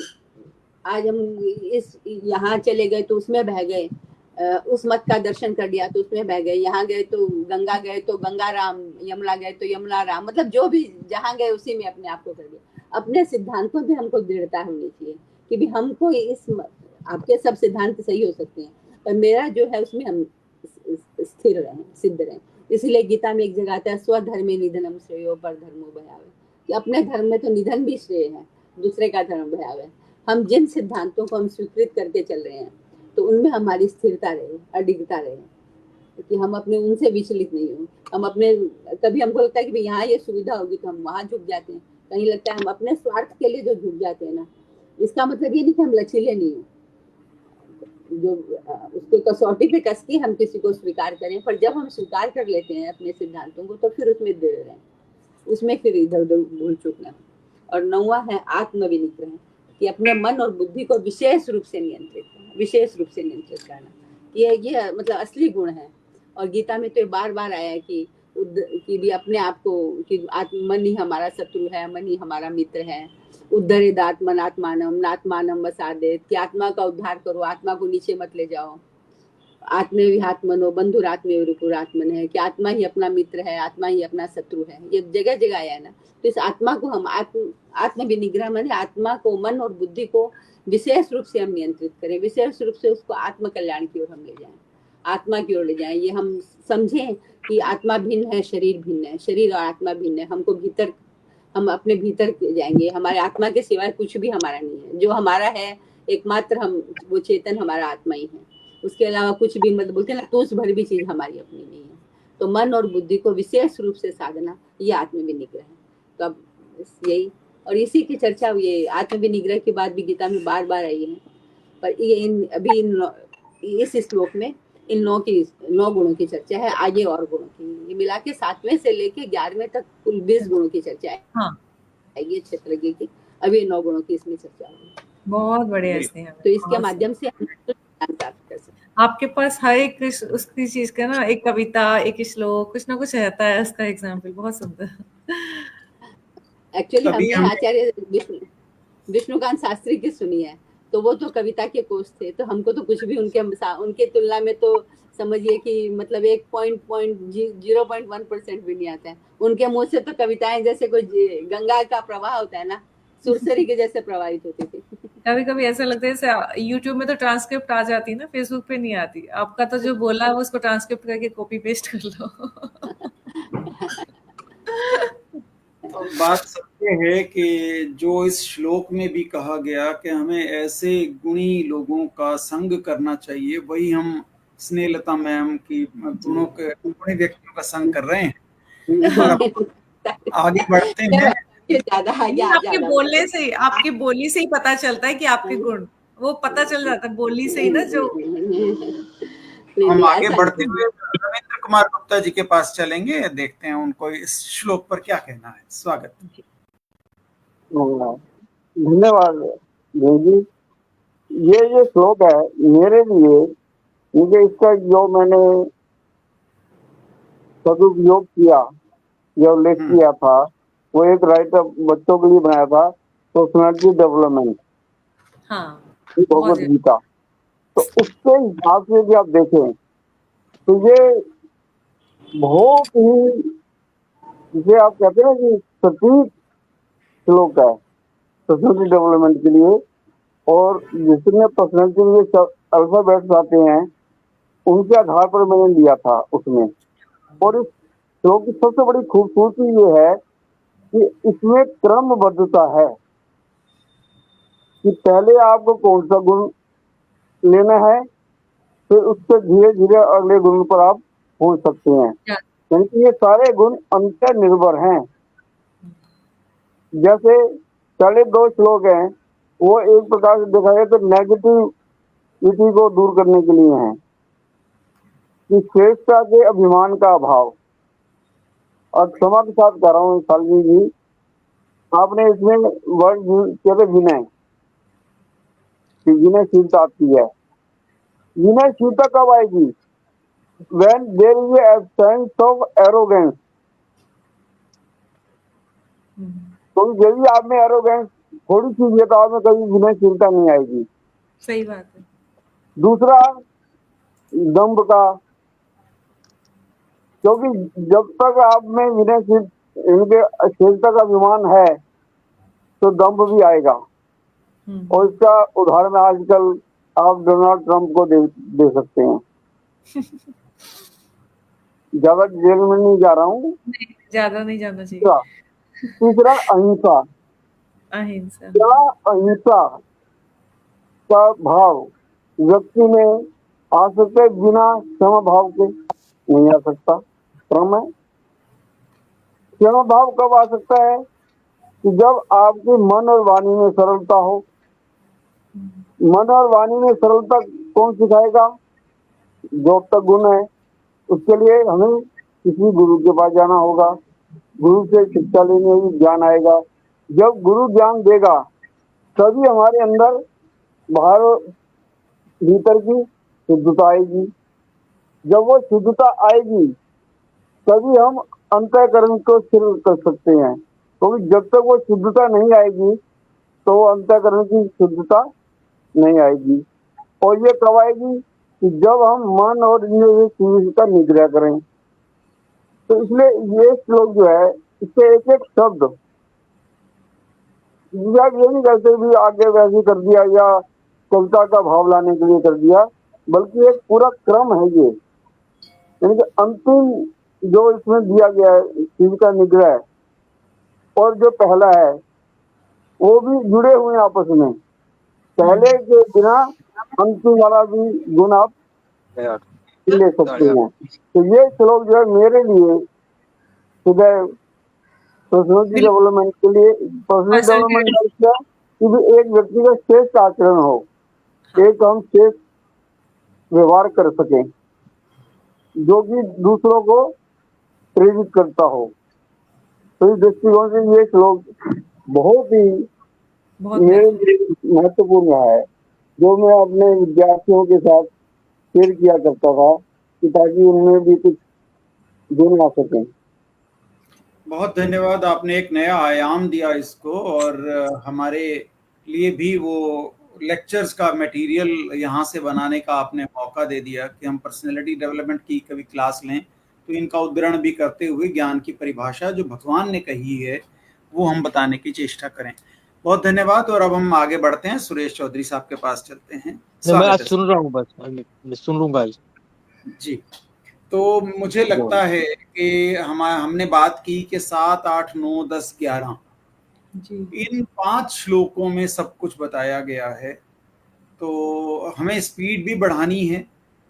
इस यहाँ चले गए तो उसमें बह गए, उस मत का दर्शन कर लिया तो उसमें बह गए, यहाँ गए तो गंगा राम, यमुना गए तो यमुना राम, मतलब जो भी जहाँ गए उसी में अपने आप को कर दिया। अपने सिद्धांतों पे हमको दृढ़ता होनी चाहिए कि भी हमको इस, आपके सब सिद्धांत सही हो सकते हैं पर मेरा जो है उसमें हम स्थिर रहें, सिद्ध रहें। इसीलिए गीता में एक जगह आता है स्वधर्मे निधनम श्रेयो पर धर्मो भयावे, कि अपने धर्म में तो निधन भी श्रेय है, दूसरे का धर्म भयावे। हम जिन सिद्धांतों को हम स्वीकृत करके चल रहे हैं तो उनमें हमारी स्थिरता रहे, अडिगता रहे, कि हम अपने उनसे विचलित नहीं हो। हम अपने, कभी हमको लगता है कि यहाँ ये सुविधा होगी तो हम वहां झुक जाते हैं, कहीं लगता है हम अपने स्वार्थ के लिए जो झुक जाते हैं ना, इसका मतलब ये नहीं कि हम लचीले नहीं हो, जो उसके कसौटी पे कस के हम किसी को स्वीकार करें, पर जब हम स्वीकार कर लेते हैं अपने सिद्धांतों को तो फिर उसमें दृढ़ रहें, उसमें फिर इधर उधर भूल चूकना। और 9वां है आत्मविनिग्रह, कि अपने मन और बुद्धि को विशेष रूप से नियंत्रित करना, विशेष रूप से नियंत्रित करना, ये मतलब असली गुण है। और गीता में तो बार बार आया है कि भी अपने आप को, कि मन ही हमारा शत्रु है, मन ही हमारा मित्र है। उद्धरेद आत्मन आत्मानम नात्मानम वसादेत, कि आत्मा का उद्धार करो, आत्मा को नीचे मत ले जाओ। आत्मे विहात्मनो बंधुरात्मे रुपुरात्मन है, कि आत्मा ही अपना मित्र है, आत्मा ही अपना शत्रु है, ये जगह जगह आया है ना। तो इस आत्मा को हम आत्म विनिग्रह माने आत्मा को, मन और बुद्धि को विशेष रूप से हम नियंत्रित करें, विशेष रूप से उसको आत्म कल्याण की ओर हम ले जाएं, आत्मा की ओर ले जाएं। ये हम समझें कि आत्मा भिन्न है, शरीर भिन्न है, शरीर और आत्मा भिन्न है। हमको भीतर, हम अपने भीतर जाएंगे, हमारे आत्मा के सिवाय कुछ भी हमारा नहीं है। जो हमारा है एकमात्र हम, वो चेतन हमारा आत्मा ही है, उसके अलावा कुछ भी, मतलब बोलते हैं ना, तूस भर भी चीज हमारी अपनी नहीं है। तो मन और बुद्धि को विशेष रूप से साधना, ये आत्मविनिग्रह है। तो अब यही, और इसी की चर्चा ये आत्मविनिग्रह की बात भी गीता में बार बार आई है। पर ये अभी इस श्लोक में इन 9 गुणों की चर्चा है, आगे और गुणों की। ये मिला के 7वें से लेके 11वें तक कुल 20 गुणों की चर्चा है। हाँ, आएगी क्षेत्रज्ञ की। अभी 9 गुणों की इसमें चर्चा होगी। बहुत बढ़िया स्नेहा, तो इसके बहुत माध्यम से हम ज्ञान प्राप्त कर सकते हैं। आपके पास हर एक उसकी चीज का ना एक कविता, एक श्लोक, कुछ ना कुछ रहता है उसका एग्जाम्पल। बहुत सुंदर। एक्चुअली कभी हमने हमें आचार्य विष्णुकांत शास्त्री की सुनी है, तो वो तो कविता के कोश थे, तो हमको तो कुछ भी उनके तुलना में तो समझिए कि मतलब 0.1% भी नहीं आता है। उनके मुंह से तो कविताएं जैसे कोई गंगा का प्रवाह होता है ना, सुरसरी के जैसे प्रवाहित होती थी। कभी कभी ऐसा लगता है जैसे यूट्यूब में तो ट्रांसक्रिप्ट आ जाती है ना, फेसबुक पे नहीं आती। आपका तो जो बोला है वो उसको ट्रांसक्रिप्ट करके कॉपी पेस्ट कर लो। तो बात सत्य है कि जो इस श्लोक में भी कहा गया कि हमें ऐसे गुणी लोगों का संग करना चाहिए, वही हम स्नेहलता मैम की गुणी व्यक्तियों का संग कर रहे हैं। और अब आगे बढ़ते हैं। आपके बोली से ही पता चलता है कि आपके गुण, वो पता चल जाता है बोली से ही ना। जो हम आगे बढ़ते हुए रविंद्र कुमार गुप्ता जी के पास चलेंगे, देखते हैं उनको इस श्लोक पर क्या कहना है। स्वागत। धन्यवाद जी। ये जो श्लोक है मेरे लिए, मुझे इसका जो मैंने सदुपयोग किया, जो उल्लेख किया था, वो एक राइटर बच्चों के लिए बनाया था, पर्सनालिटी डेवलपमेंट, भगवत गीता। तो उसके हिसाब से भी आप देखें तो ये बहुत ही, जिसे आप कहते हैं ना कि सटीक श्लोक है पर्सनालिटी डेवलपमेंट के लिए। और जिसमें पर्सनालिटी में अल्फाबेट्स आते हैं, उनके आधार पर मैंने लिया था उसमें। और इस श्लोक की सबसे बड़ी खूबसूरती ये है कि इसमें क्रमबद्धता है कि पहले आपको कौन सा गुण लेना है, फिर उससे धीरे धीरे अगले गुण पर आप पहुंच सकते हैं। क्योंकि ये सारे गुण अंतर निर्भर हैं। जैसे पहले 2 श्लोक हैं, वो एक प्रकार से देखा जाए तो नेगेटिविटी को दूर करने के लिए हैं कि श्रेष्ठता के अभिमान का अभाव। और क्षमा के साथ कह रहा हूँ सालवी जी, आपने इसमें वर्ड कहते विनय, विनयशीलता आती है। विनयशीलता कब आएगी? When there is a absence of arrogance। तो यदि आप में एरोगेंस थोड़ी सी है तो आप में कभी विनयशीलता नहीं आएगी। सही बात है। दूसरा दम्भ का, क्योंकि जब तक आप में विनयशीलता का अभिमान है तो दम्भ भी आएगा। और इसका उदाहरण आजकल आप डोनाल्ड ट्रंप को दे सकते हैं। ज्यादा डिटेल में नहीं जा रहा हूँ, ज्यादा नहीं जाना चाहिए। तीसरा अहिंसा। क्या अहिंसा का भाव व्यक्ति में आ सकता है? बिना क्षमा भाव के नहीं आ सकता। क्रम है। क्षमा भाव कब आ सकता है? कि जब आपके मन और वाणी में सरलता हो। मन और वाणी में सरलता कौन सिखाएगा? जो तक गुण है, उसके लिए हमें किसी गुरु के पास जाना होगा, गुरु से शिक्षा लेने में ज्ञान आएगा। जब गुरु ज्ञान देगा तभी हमारे अंदर बाहर भीतर की शुद्धता आएगी। जब वो शुद्धता आएगी तभी हम अंतःकरण को स्थिर कर सकते हैं। क्योंकि जब तक वो शुद्धता नहीं आएगी तो अंतःकरण की शुद्धता नहीं आएगी। और ये कब आएगी? कि जब हम मन और इंद्रियों का निग्रह करें। तो इसलिए ये श्लोक जो है, इससे एक एक शब्द ये नहीं कहते भी आगे वैसे कर दिया या कविता का भाव लाने के लिए कर दिया, बल्कि एक पूरा क्रम है ये। यानी कि अंतिम जो इसमें दिया गया है शिव का निग्रह, और जो पहला है वो भी जुड़े हुए आपस में। पहले के बिना अंतिम वाला भी गुण आप ले सकते हैं। तो ये श्लोक जो है मेरे लिए सुबह पर्सनल डेवलपमेंट के लिए, पर्सनल डेवलपमेंट क्या कि भी एक व्यक्ति का श्रेष्ठ आचरण हो, एक हम श्रेष्ठ व्यवहार कर सकें। जो कि दूसरों को प्रेरित करता हो। तो इस दृष्टिकोण से ये श्लोक बहुत ही मेरे लिए महत्वपूर्ण है, जो मैं अपने विद्यार्थियों के साथ शेयर किया करता था कि ताकि उनमें भी कुछ गुण आ सके। बहुत धन्यवाद, आपने एक नया आयाम दिया इसको, और हमारे लिए भी वो लेक्चर्स का मटेरियल यहाँ से बनाने का आपने मौका दे दिया कि हम पर्सनैलिटी डेवलपमेंट की कभी क्लास लें तो इनका उद्धरण भी करते हुए ज्ञान की परिभाषा जो भगवान ने कही है वो हम बताने की चेष्टा करें। बहुत धन्यवाद। और अब हम आगे बढ़ते हैं, सुरेश चौधरी साहब के पास चलते हैं। मैं आज सुन रहा हूँ, बस मैं सुन लूंगा जी। तो मुझे लगता है कि हमने बात की कि 7, 8, 9, 10, 11 इन 5 श्लोकों में सब कुछ बताया गया है। तो हमें स्पीड भी बढ़ानी है,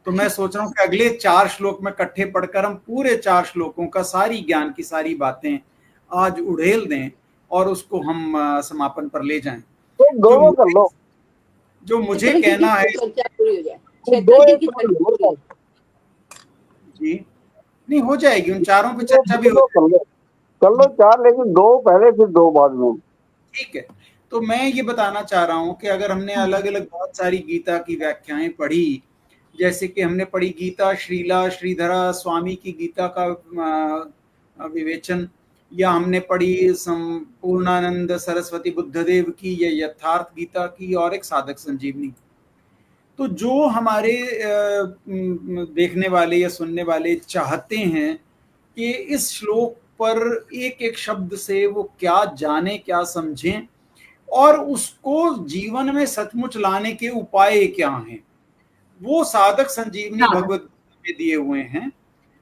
तो मैं सोच रहा हूँ कि अगले 4 श्लोक में इकट्ठे पढ़कर हम पूरे 4 श्लोकों का सारी ज्ञान की सारी बातें आज उड़ेल दें और उसको हम समापन पर ले जाएं। तो दोनों कर लो, जो मुझे कहना है जी, नहीं हो जाएगी, उन चारों पे चर्चा भी कर लो 4, लेकिन 2 पहले फिर 2 बाद में। ठीक है। तो मैं ये बताना चाह रहा हूँ कि अगर हमने अलग अलग बहुत सारी गीता की व्याख्याएं पढ़ी, जैसे कि हमने पढ़ी गीता श्रीला श्रीधरा स्वामी की गीता का विवेचन, या हमने पढ़ी संपूर्णानंद सरस्वती बुद्धदेव की या यथार्थ गीता की, और एक साधक संजीवनी, तो जो हमारे देखने वाले या सुनने वाले चाहते हैं कि इस श्लोक पर एक एक शब्द से वो क्या जाने, क्या समझें, और उसको जीवन में सचमुच लाने के उपाय क्या हैं, वो साधक संजीवनी भगवत में दिए हुए हैं।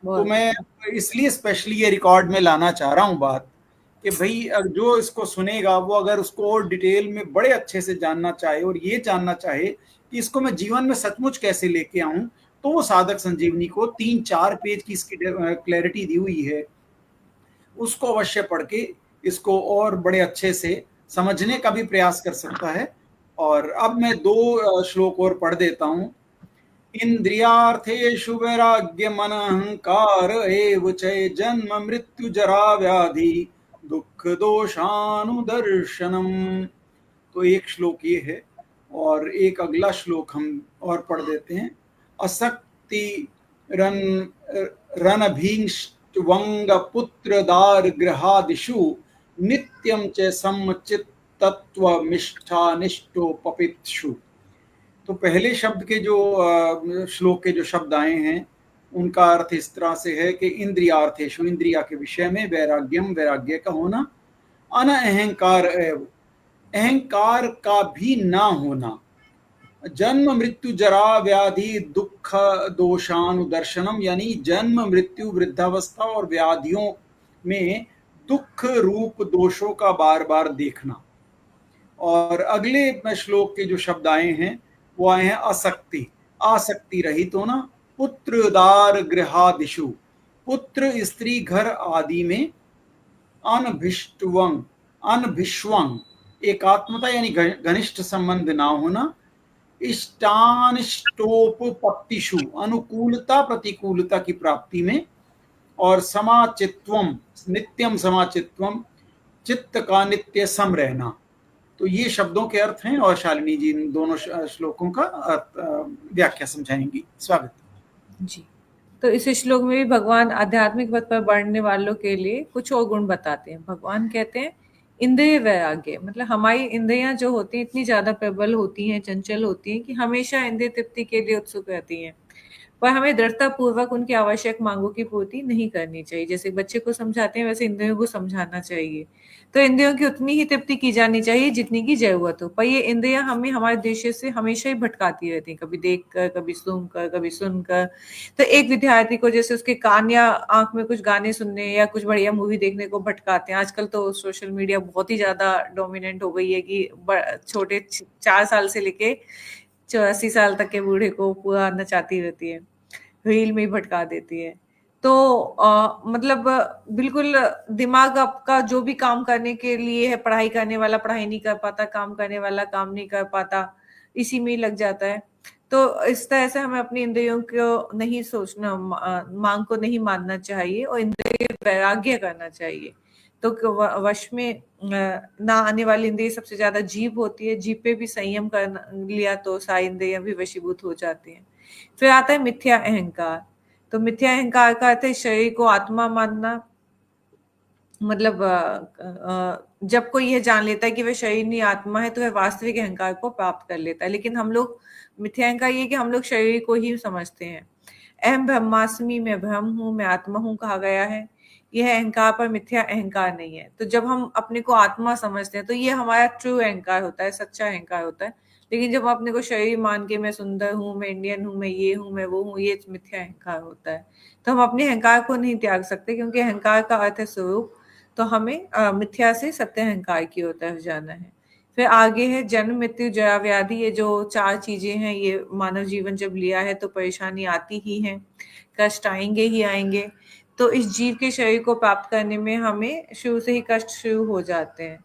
तो मैं इसलिए स्पेशली ये रिकॉर्ड में लाना चाह रहा हूँ बात कि भाई जो इसको सुनेगा वो अगर उसको और डिटेल में बड़े अच्छे से जानना चाहे और ये जानना चाहे कि इसको मैं जीवन में सचमुच कैसे लेके आऊं, तो वो साधक संजीवनी को 3-4 पेज की इसकी क्लैरिटी दी हुई है, उसको अवश्य पढ़ के इसको और बड़े अच्छे से समझने का भी प्रयास कर सकता है। और अब मैं 2 श्लोक और पढ़ देता हूं। इंद्रियार्थेषु वैराग्यम अहंकार एव च जन्म मृत्यु जरा व्याधि दुख दोषानुदर्शनम। तो एक श्लोक ये है, और एक अगला श्लोक हम और पढ़ देते हैं। असक्ति रणभीष्टवंग पुत्र दार गृहादिषु नित्यम च समचित्तत्वमिष्ठानिष्टो पपित्सु। तो पहले शब्द के जो श्लोक के जो शब्द आए हैं उनका अर्थ इस तरह से है कि इंद्रियार्थेषु, इंद्रिया के विषय में, वैराग्यम, वैराग्य का होना, अनअहंकार, अहंकार का भी ना होना, जन्म मृत्यु जरा व्याधि दुख दोषानुदर्शनम, यानी जन्म मृत्यु वृद्धावस्था और व्याधियों में दुख रूप दोषों का बार बार देखना। और अगले श्लोक के जो शब्द आए हैं वो आए हैं आसक्ति, आसक्ति रहित होना, पुत्र दार गृहादिषु, पुत्र स्त्री घर आदि में, अनभिष्टवंग, अनभिष्वंग एकात्मता यानी घनिष्ठ संबंध ना होना, इष्टानिष्टोपपत्तिषु अनुकूलता प्रतिकूलता की प्राप्ति में, और समाचित्वम नित्यम समाचित्वम चित्त का नित्य सम रहना। तो ये शब्दों के अर्थ हैं, और शालिनी जी इन दोनों श्लोकों का व्याख्या समझाएंगी। स्वागत जी। तो इस श्लोक में भी भगवान आध्यात्मिक पथ पर बढ़ने वालों के लिए कुछ और गुण बताते हैं। भगवान कहते हैं इंद्रिय वैराग्य, मतलब हमारी इंद्रियां जो होती हैं इतनी ज्यादा प्रबल होती हैं, चंचल होती हैं कि हमेशा इंद्रिय तृप्ति के लिए उत्सुक रहती हैं, पर हमें दृढ़ता पूर्वक उनकी आवश्यक मांगों की पूर्ति नहीं करनी चाहिए। जैसे बच्चे को समझाते हैं वैसे इंद्रियों को समझाना चाहिए। तो इंद्रियों की उतनी ही तृप्ति की जानी चाहिए जितनी की जरूरत हो, पर ये इंद्रियां हमें हमारे उद्देश्य से हमेशा ही भटकाती रहती हैं, कभी देखकर, कभी सुनकर, कभी सुनकर। तो एक विद्यार्थी को जैसे उसके कान या आंख में कुछ गाने सुनने या कुछ बढ़िया मूवी देखने को भटकाते हैं। आजकल तो सोशल मीडिया बहुत ही ज्यादा डोमिनेंट हो गई है कि छोटे 4 साल से लेके 84 साल तक के बूढ़े को पूरा नचाती रहती है, रील में भटका देती है। तो मतलब बिल्कुल दिमाग आपका जो भी काम करने के लिए है, पढ़ाई करने वाला पढ़ाई नहीं कर पाता, काम करने वाला काम नहीं कर पाता, इसी में लग जाता है। तो इस तरह से हमें अपनी इंद्रियों को नहीं सोचना, मांग को नहीं मानना चाहिए और इंद्रिय वैराग्य करना चाहिए। तो वश में ना आने वाली इंद्रिय सबसे ज्यादा जीभ होती है। जीभ पे भी संयम कर लिया तो सारी इंद्रियां भी वशीभूत हो जाती हैं। फिर आता है मिथ्या अहंकार। तो मिथ्या अहंकार का अर्थ है शरीर को आत्मा मानना। मतलब जब कोई यह जान लेता है कि वह शरीर नहीं आत्मा है तो वह वास्तविक अहंकार को प्राप्त कर लेता है। लेकिन हम लोग मिथ्या अहंकार ये कि हम लोग शरीर को ही समझते हैं। अहम ब्रह्मास्मि, मैं ब्रह्म हूँ, मैं आत्मा हूँ कहा गया है। यह अहंकार पर मिथ्या अहंकार नहीं है। तो जब हम अपने को आत्मा समझते हैं तो ये हमारा ट्रू अहंकार होता है, सच्चा अहंकार होता है। लेकिन जब अपने को शरीर मान के मैं सुंदर हूँ, मैं इंडियन हूँ, मैं ये हूँ, मैं वो हूँ, ये मिथ्या अहंकार होता है। तो हम अपने अहंकार को नहीं त्याग सकते, क्योंकि अहंकार का अर्थ है स्वरूप। तो हमें मिथ्या से सत्य अहंकार की ओर तरफ जाना है। फिर आगे है जन्म, मृत्यु, जरा, व्याधि। ये जो 4 चीजें हैं, ये मानव जीवन जब लिया है तो परेशानी आती ही है, कष्ट आएंगे ही आएंगे। तो इस जीव के शरीर को प्राप्त करने में हमें शुरू से ही कष्ट शुरू हो जाते हैं।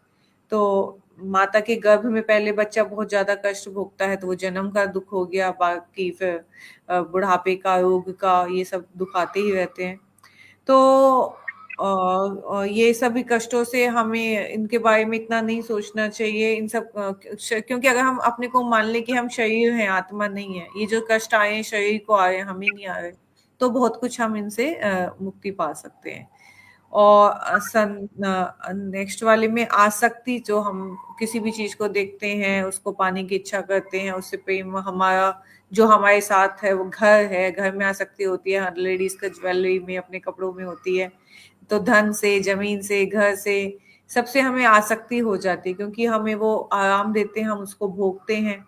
तो माता के गर्भ में पहले बच्चा बहुत ज्यादा कष्ट भोगता है, तो वो जन्म का दुख हो गया, बाकी फिर बुढ़ापे का, रोग का, ये सब दुख आते ही रहते हैं। तो ये सभी कष्टों से हमें इनके बारे में इतना नहीं सोचना चाहिए। इन सब क्योंकि अगर हम अपने को मान लें कि हम शरीर हैं, आत्मा नहीं है, ये जो कष्ट आए हैं शरीर को आ रहे हैं, हमें नहीं आ रहे, तो बहुत कुछ हम इनसे मुक्ति पा सकते हैं। और नेक्स्ट वाले में आसक्ति, जो हम किसी भी चीज को देखते हैं, उसको पाने की इच्छा करते हैं, उससे प्रेम हमारा जो हमारे साथ है, वो घर है, घर में आसक्ति होती है। हर लेडीज का ज्वेलरी में, अपने कपड़ों में होती है। तो धन से, जमीन से, घर से, सबसे हमें आसक्ति हो जाती है, क्योंकि हमें वो आराम देते हैं, हम उसको भोगते हैं।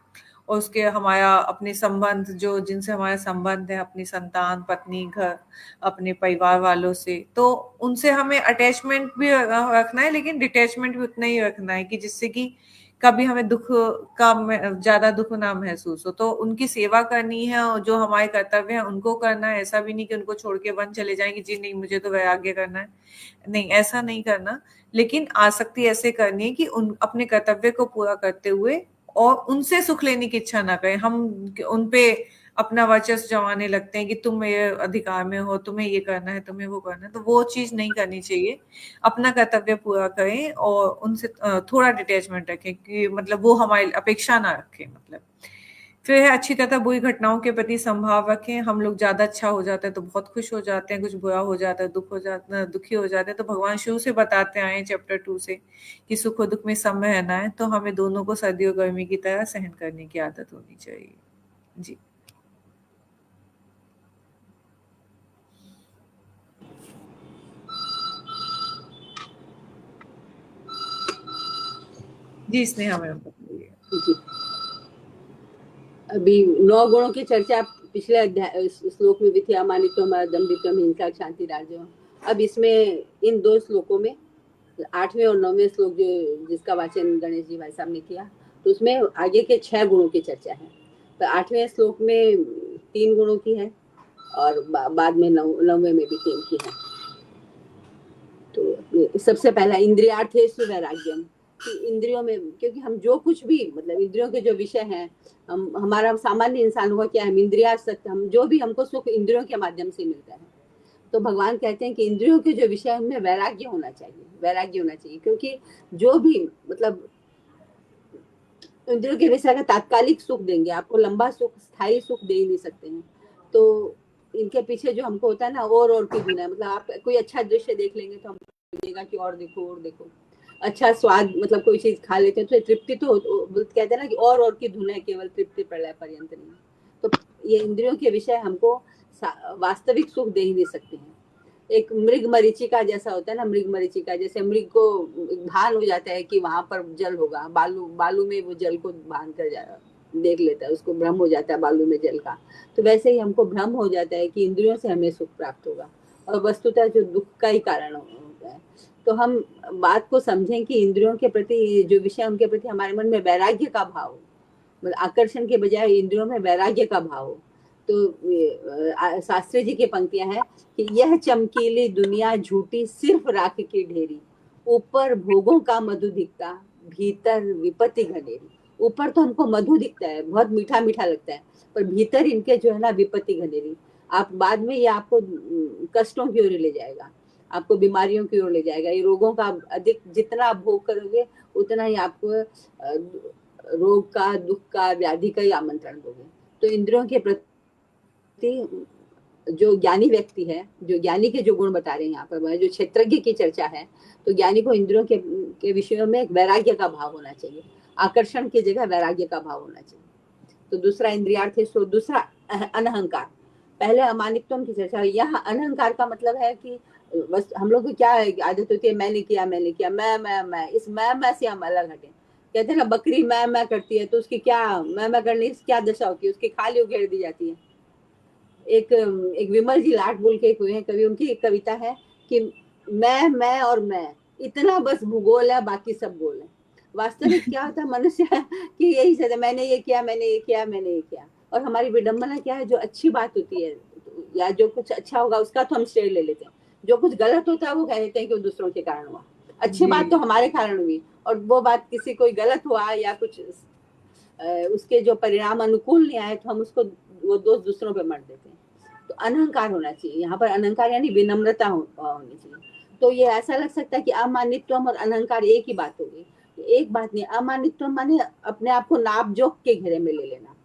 और उसके हमारा अपने संबंध, जो जिनसे हमारा संबंध है, अपनी संतान, पत्नी, घर, अपने परिवार वालों से, तो उनसे हमें अटैचमेंट भी रखना है, लेकिन डिटैचमेंट भी उतना ही रखना है कि जिससे कि कभी हमें दुख का ज्यादा दुख ना महसूस हो। तो उनकी सेवा करनी है, और जो हमारे कर्तव्य है उनको करना है। ऐसा भी नहीं कि उनको छोड़ के वन चले जाएंगे, जी नहीं मुझे तो वैराग्य करना है, नहीं, ऐसा नहीं करना। लेकिन आसक्ति ऐसे करनी है कि उन अपने कर्तव्य को पूरा करते हुए और उनसे सुख लेने की इच्छा ना करें। हम उनपे अपना वर्चस्व जमाने लगते हैं कि तुम मेरे अधिकार में हो, तुम्हें ये करना है, तुम्हें वो करना है, तो वो चीज नहीं करनी चाहिए। अपना कर्तव्य पूरा करें और उनसे थोड़ा डिटैचमेंट रखें, कि मतलब वो हमारी अपेक्षा ना रखें। मतलब फिर है अच्छी तथा बुरी घटनाओं के प्रति संभाव रखें। हम लोग ज्यादा अच्छा हो जाते हैं तो बहुत खुश हो जाते हैं, कुछ बुरा हो जाता है दुखी हो जाते हैं। तो भगवान शुरू से बताते आए चैप्टर 2 से कि सुख और दुख में सम रहना है। तो हमें दोनों को सर्दी और गर्मी की तरह सहन करने की आदत होनी चाहिए। जी जी, स्नेहा मैम बताइए। जी, अभी 9 गुणों की चर्चा पिछले अध्याय श्लोक में भी थी, अमानित्वम, दम्भित्वम, हिंसा, क्षांति, राजव। अब इसमें इन 2 श्लोकों में 8वें और 9वें श्लोक जो जिसका वाचन गणेश जी भाई साहब ने किया, तो उसमें आगे के 6 गुणों की चर्चा है। तो 8वें श्लोक में 3 गुणों की है और बाद में 9वें में भी 3 की है। तो सबसे पहला इंद्रियार्थेषु वैराग्यम, कि इंद्रियों में, क्योंकि हम जो कुछ भी मतलब इंद्रियों के जो विषय हैं, हम हमारा सामान्य इंसान हुआ क्या, हम इंद्रियासक्त, हम जो भी हमको सुख इंद्रियों के माध्यम से मिलता है। तो भगवान कहते हैं कि इंद्रियों के जो विषय है उनमें वैराग्य होना चाहिए, वैराग्य होना चाहिए, क्योंकि जो भी मतलब इंद्रियों के विषय का तात्कालिक सुख देंगे, आपको लंबा सुख, स्थायी सुख दे ही नहीं सकते हैं। तो इनके पीछे जो हमको होता है ना, और की गुना है। मतलब आप कोई अच्छा दृश्य देख लेंगे तो हमको लगेगा कि और देखो और देखो। अच्छा स्वाद, मतलब कोई चीज खा लेते हैं तो तृप्ति तो कहते हैं ना कि और की धुन है, केवल तृप्ति प्रलय पर्यंत नहीं। तो ये इंद्रियों के विषय हमको वास्तविक सुख दे ही नहीं सकते हैं। एक मृग मरीचिका जैसा होता है ना, मृग मरीचिका जैसे मृग को भान हो जाता है कि वहां पर जल होगा, बालू में वो जल को भान कर देख लेता है, उसको भ्रम हो जाता है बालू में जल का। तो वैसे ही हमको भ्रम हो जाता है कि इंद्रियों से हमें सुख प्राप्त होगा, और वस्तुतः जो दुख का ही कारण होता है। तो हम बात को समझें कि इंद्रियों के प्रति जो विषय, उनके प्रति हमारे मन में वैराग्य का भाव, मतलब आकर्षण के बजाय इंद्रियों में वैराग्य का भाव हो। तो शास्त्री जी की पंक्तियां हैं कि यह चमकीली दुनिया झूठी, सिर्फ राख की ढेरी, ऊपर भोगों का मधु दिखता, भीतर विपत्ति घनेरी। ऊपर तो हमको मधु दिखता है, बहुत मीठा मीठा लगता है, पर भीतर इनके जो है ना विपत्ति घनेरी। आप बाद में ये आपको कष्टों की ओर ले जाएगा, आपको बीमारियों की ओर ले जाएगा। ये रोगों का अधिक जितना आप भोग करोगे उतना ही आपको रोग का, दुख का, व्याधि का ही आमंत्रण दोगे। तो इंद्रियों के प्रति जो ज्ञानी व्यक्ति है, जो ज्ञानी के जो गुण बता रहे हैं यहाँ पर, जो क्षेत्रज्ञ की चर्चा है, तो ज्ञानी को इंद्रियों के विषयों में एक वैराग्य का भाव होना चाहिए, आकर्षण की जगह वैराग्य का भाव होना चाहिए। तो दूसरा इंद्रियार्थ है, सो दूसरा अनहंकार। पहले अमानित्व की चर्चा, यहाँ अनहंकार का मतलब है कि बस हम लोग को क्या आदत होती है, मैंने किया, मैं, इस मैं से हम अलग हटे। कहते हैं ना बकरी मैं करती है तो उसकी क्या मैं करने की क्या दशा होती है, उसकी खाली उगेड़ दी जाती है। एक विमल जी लाट बोल के हुए हैं कवि, उनकी एक कविता है कि मैं और मैं इतना बस भूगोल है, बाकी सब गोल है। वास्तविक क्या होता है मनुष्य कि यही से मैंने ये किया, मैंने ये किया, मैंने ये किया। और हमारी विडंबना क्या है, जो अच्छी बात होती है या जो कुछ अच्छा होगा उसका तो हम श्रेय ले लेते हैं, जो कुछ गलत होता है वो कह देते हैं कि वो दूसरों के कारण हुआ। अच्छी बात तो हमारे कारण हुई, और वो बात किसी कोई गलत हुआ या कुछ उसके जो परिणाम अनुकूल नहीं आए तो हम उसको वो दोष दूसरों पे मर देते हैं। तो अनहंकार होना चाहिए यहाँ पर, अनहंकार यानी विनम्रता होनी चाहिए। तो ये ऐसा लग सकता है कि अमानित्व और अनहंकार एक ही बात होगी, एक बात नहीं। अमानित्व माने अपने आप को नाप जोख के घेरे में ले लेना,